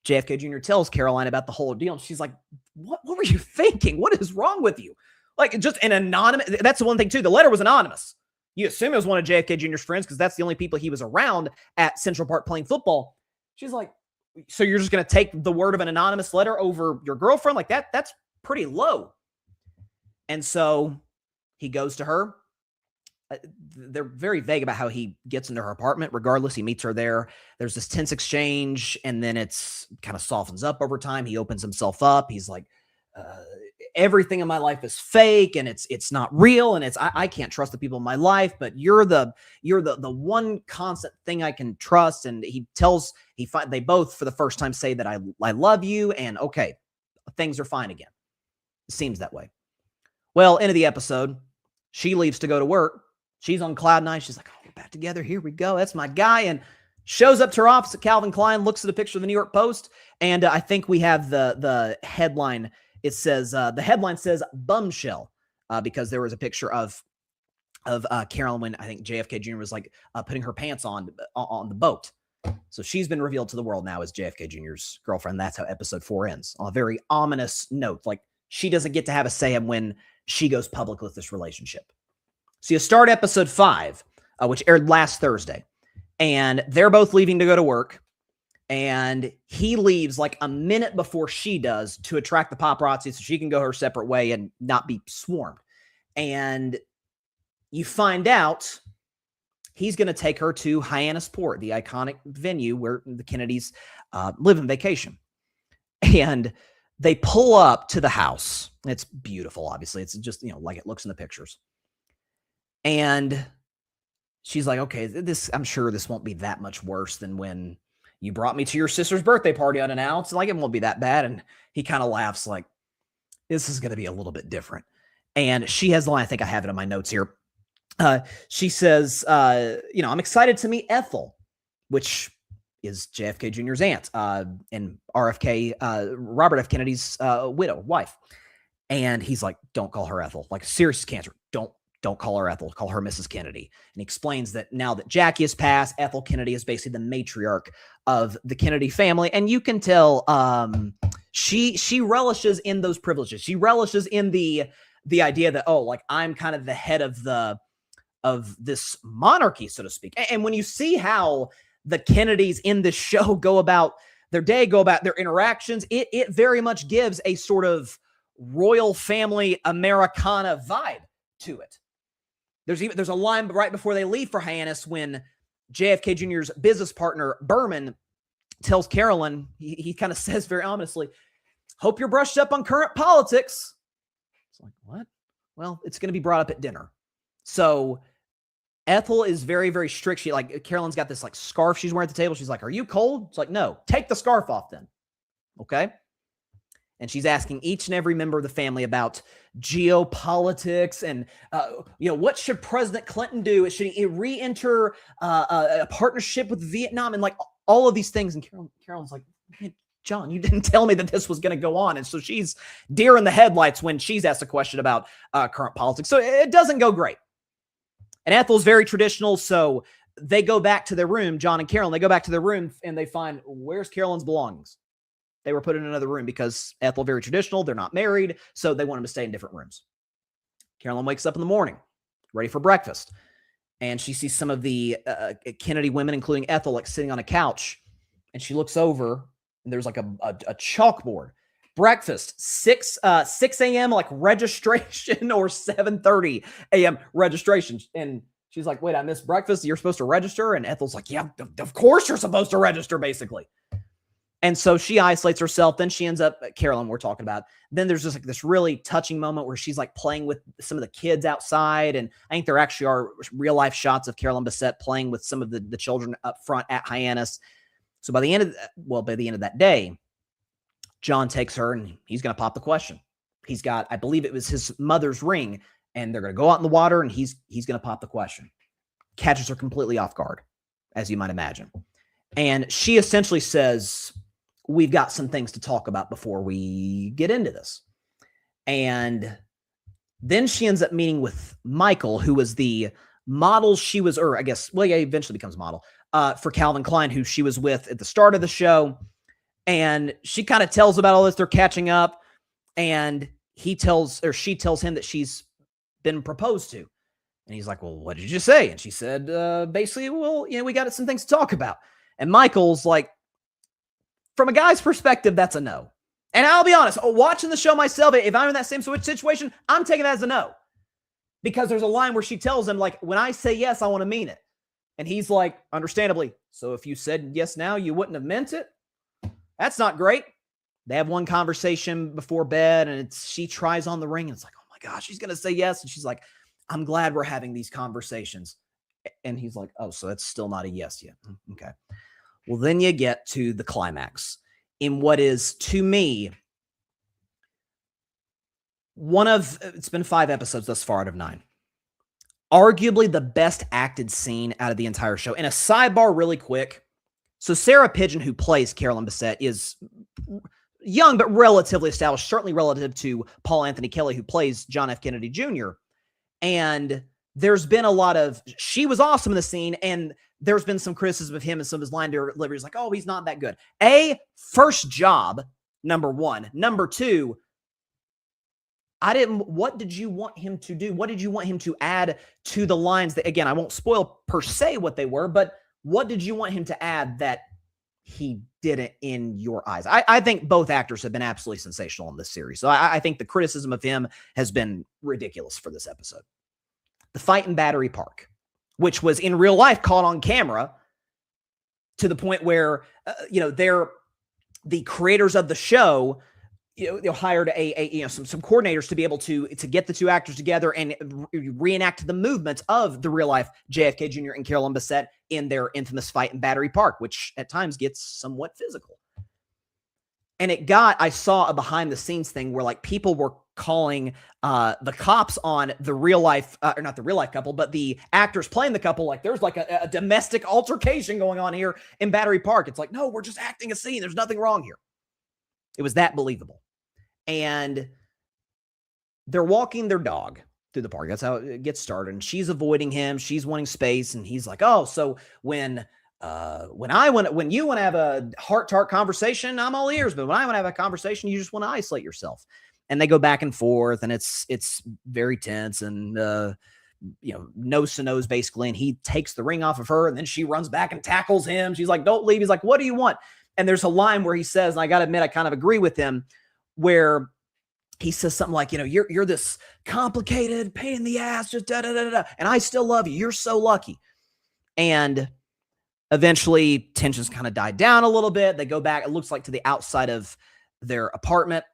JFK Jr. tells Caroline about the whole deal. And she's like, what were you thinking? What is wrong with you? Like, just an anonymous, that's the one thing too. The letter was anonymous. You assume it was one of JFK Jr.'s friends because that's the only people he was around at Central Park playing football. She's like, so you're just going to take the word of an anonymous letter over your girlfriend? Like that's pretty low. And so he goes to her. They're very vague about how he gets into her apartment. Regardless, he meets her there. There's this tense exchange, and then it's kind of softens up over time. He opens himself up. He's like, everything in my life is fake, and it's not real, and I can't trust the people in my life, but you're the one constant thing I can trust. And they both for the first time say that I love you, and okay, things are fine again. It seems that way. Well, end of the episode, she leaves to go to work. She's on cloud nine. She's like, oh, we're back together. Here we go. That's my guy. And shows up to her office at Calvin Klein, looks at a picture of the New York Post. And I think we have the headline. It says, the headline says bombshell because there was a picture of Carolyn when I think JFK Jr. was like putting her pants on the boat. So she's been revealed to the world now as JFK Jr.'s girlfriend. That's how episode 4 ends, on a very ominous note. Like, she doesn't get to have a say in when she goes public with this relationship. So you start episode 5, which aired last Thursday, and they're both leaving to go to work, and he leaves like a minute before she does to attract the paparazzi so she can go her separate way and not be swarmed. And you find out he's going to take her to Hyannisport, the iconic venue where the Kennedys live and vacation. And they pull up to the house. It's beautiful, obviously. It's just, like it looks in the pictures. And she's like, okay, I'm sure this won't be that much worse than when you brought me to your sister's birthday party unannounced. Like, it won't be that bad. And he kind of laughs like, this is going to be a little bit different. And she has the line, I think I have it in my notes here. She says, I'm excited to meet Ethel, which is JFK Jr.'s aunt and RFK, Robert F. Kennedy's wife. And he's like, don't call her Ethel. Like, serious cancer. Don't call her Ethel. Call her Mrs. Kennedy. And he explains that now that Jackie has passed, Ethel Kennedy is basically the matriarch of the Kennedy family. And you can tell she relishes in those privileges. She relishes in the idea that, I'm kind of the head of this monarchy, so to speak. And when you see how the Kennedys in this show go about their day, go about their interactions, it very much gives a sort of royal family Americana vibe to it. There's a line right before they leave for Hyannis when JFK Jr.'s business partner, Berman, tells Carolyn, he kind of says very ominously, hope you're brushed up on current politics. It's like, what? Well, it's going to be brought up at dinner. So Ethel is very, very strict. Carolyn's got this like scarf she's wearing at the table. She's like, are you cold? It's like, no, take the scarf off then. Okay. And she's asking each and every member of the family about geopolitics and, what should President Clinton do? Should he re-enter a partnership with Vietnam? And like all of these things. And Carolyn's like, hey, John, you didn't tell me that this was going to go on. And so she's deer in the headlights when she's asked a question about current politics. So it doesn't go great. And Ethel's very traditional. So they go back to their room, John and Carolyn, they go back to their room and they find, where's Carolyn's belongings? They were put in another room because Ethel, very traditional. They're not married, so they want them to stay in different rooms. Carolyn wakes up in the morning, ready for breakfast. And she sees some of the Kennedy women, including Ethel, like sitting on a couch. And she looks over and there's like a chalkboard. Breakfast, 6 a.m. like registration or 7:30 a.m. registration. And she's like, wait, I missed breakfast. You're supposed to register? And Ethel's like, yeah, of course you're supposed to register, basically. And so she isolates herself. Then she ends up, Carolyn, we're talking about. Then there's just like this really touching moment where she's like playing with some of the kids outside. And I think there actually are real life shots of Carolyn Bessette playing with some of the children up front at Hyannis. So by the end of that day, John takes her and he's going to pop the question. He's got, I believe it was his mother's ring, and they're going to go out in the water and he's going to pop the question. Catches her completely off guard, as you might imagine. And she essentially says, we've got some things to talk about before we get into this. And then she ends up meeting with Michael, who was the model he eventually becomes model for Calvin Klein, who she was with at the start of the show. And she kind of tells about all this. They're catching up. And she tells him that she's been proposed to. And he's like, well, what did you say? And she said, basically, well, we got some things to talk about. And Michael's like, from a guy's perspective, that's a no. And I'll be honest, watching the show myself, if I'm in that same situation, I'm taking that as a no. Because there's a line where she tells him, like, when I say yes, I want to mean it. And he's like, understandably, so if you said yes now, you wouldn't have meant it? That's not great. They have one conversation before bed, and she tries on the ring, and it's like, oh my gosh, she's going to say yes. And she's like, I'm glad we're having these conversations. And he's like, oh, so that's still not a yes yet. Okay. Well, then you get to the climax in what is, to me, it's been 5 episodes thus far out of 9. Arguably the best acted scene out of the entire show. And a sidebar really quick. So Sarah Pidgeon, who plays Carolyn Bessette, is young but relatively established, certainly relative to Paul Anthony Kelly, who plays John F. Kennedy Jr. And there's been a lot of, she was awesome in the scene, and there's been some criticism of him and some of his line deliveries, like, oh, he's not that good. First job, number one. Number two, what did you want him to do? What did you want him to add to the lines that, again, I won't spoil per se what they were, but what did you want him to add that he didn't in your eyes? I think both actors have been absolutely sensational in this series. So I think the criticism of him has been ridiculous for this episode. The fight in Battery Park, which was in real life caught on camera to the point where, they're the creators of the show, they hired some coordinators to be able to get the two actors together and reenact the movements of the real life JFK Jr. and Carolyn Bessette in their infamous fight in Battery Park, which at times gets somewhat physical. And I saw a behind the scenes thing where like people were calling the cops on the real life, or not the real life couple, but the actors playing the couple. Like there's like a domestic altercation going on here in Battery Park. It's like, no, we're just acting a scene. There's nothing wrong here. It was that believable. And they're walking their dog through the park. That's how it gets started. And she's avoiding him. She's wanting space. And he's like, oh, so when you want to have a heart-to-heart conversation, I'm all ears. But when I want to have a conversation, you just want to isolate yourself. And they go back and forth, and it's very tense and, nose to nose basically. And he takes the ring off of her, and then she runs back and tackles him. She's like, don't leave. He's like, what do you want? And there's a line where he says, and I got to admit, I kind of agree with him, where he says something like, you're this complicated pain in the ass, just da da da da, and I still love you. You're so lucky. And eventually tensions kind of died down a little bit. They go back, it looks like, to the outside of their apartment.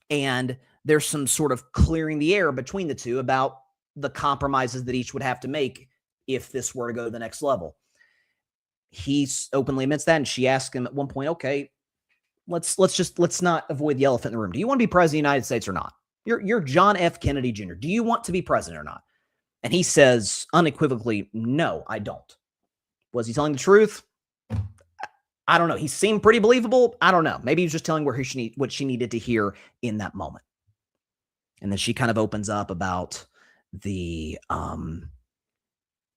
And there's some sort of clearing the air between the two about the compromises that each would have to make if this were to go to the next level. He openly admits that. And she asks him at one point, okay, let's not avoid the elephant in the room. Do you want to be president of the United States or not? You're John F. Kennedy Jr. Do you want to be president or not? And he says unequivocally, no, I don't. Was he telling the truth? I don't know. He seemed pretty believable. I don't know. Maybe he was just telling what she needed to hear in that moment. And then she kind of opens up about the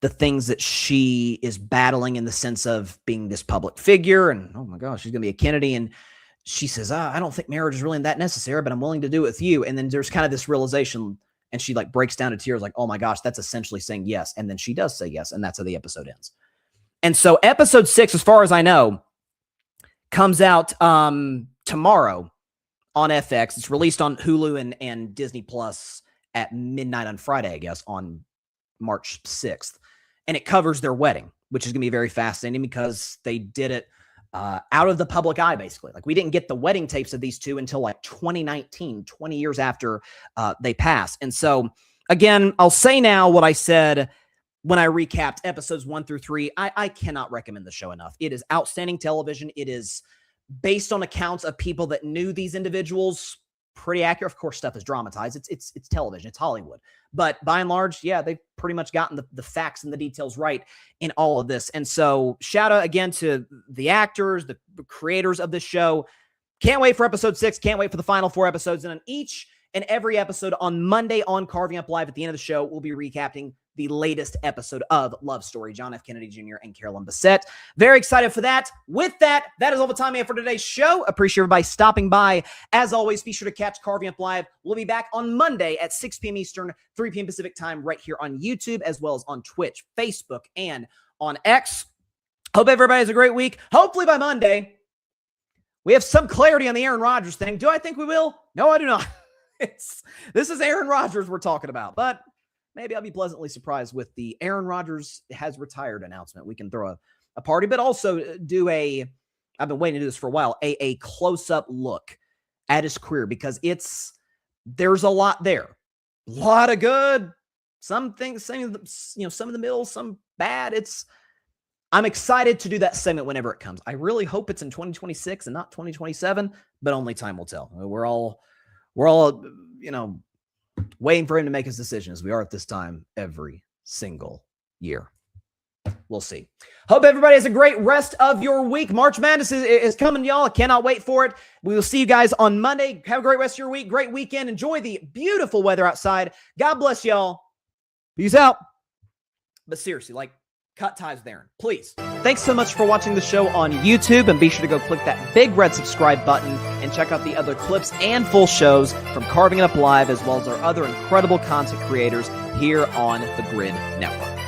things that she is battling in the sense of being this public figure. And, oh my gosh, she's going to be a Kennedy. And she says, I don't think marriage is really that necessary, but I'm willing to do it with you. And then there's kind of this realization, and she like breaks down to tears like, oh my gosh, that's essentially saying yes. And then she does say yes. And that's how the episode ends. And so episode 6, as far as I know, comes out tomorrow on FX. It's released on Hulu and Disney Plus at midnight on Friday, I guess, on March 6th. And it covers their wedding, which is going to be very fascinating because they did it out of the public eye, basically. Like, we didn't get the wedding tapes of these two until like 2019, 20 years after they passed. And so, again, I'll say now what I said when I recapped episodes 1 through 3. I cannot recommend the show enough. It is outstanding television. It is based on accounts of people that knew these individuals, pretty accurate. Of course, stuff is dramatized. It's television. It's Hollywood. But by and large, yeah, they've pretty much gotten the facts and the details right in all of this. And so shout out again to the actors, the creators of this show. Can't wait for episode 6. Can't wait for the final 4 episodes. And on each and every episode on Monday on Carving Up Live at the end of the show, we'll be recapping the latest episode of Love Story, John F. Kennedy Jr. and Carolyn Bessette. Very excited for that. With that, that is all the time we have for today's show. Appreciate everybody stopping by. As always, be sure to catch Carving Up Live. We'll be back on Monday at 6 p.m. Eastern, 3 p.m. Pacific time, right here on YouTube, as well as on Twitch, Facebook, and on X. Hope everybody has a great week. Hopefully by Monday, we have some clarity on the Aaron Rodgers thing. Do I think we will? No, I do not. This is Aaron Rodgers we're talking about, but maybe I'll be pleasantly surprised with the Aaron Rodgers has retired announcement. We can throw a party, but also do I've been waiting to do this for a while, a close-up look at his career, because there's a lot there. A lot of good, some things, some of the middle, some bad. I'm excited to do that segment whenever it comes. I really hope it's in 2026 and not 2027, but only time will tell. We're all waiting for him to make his decision, as we are at this time every single year. We'll see. Hope everybody has a great rest of your week. March Madness is coming, y'all. I cannot wait for it. We will see you guys on Monday. Have a great rest of your week. Great weekend. Enjoy the beautiful weather outside. God bless y'all. Peace out. But seriously, cut ties with Aaron, please. Thanks so much for watching the show on YouTube, and be sure to go click that big red subscribe button and check out the other clips and full shows from Carving It Up Live, as well as our other incredible content creators here on the Grid Network.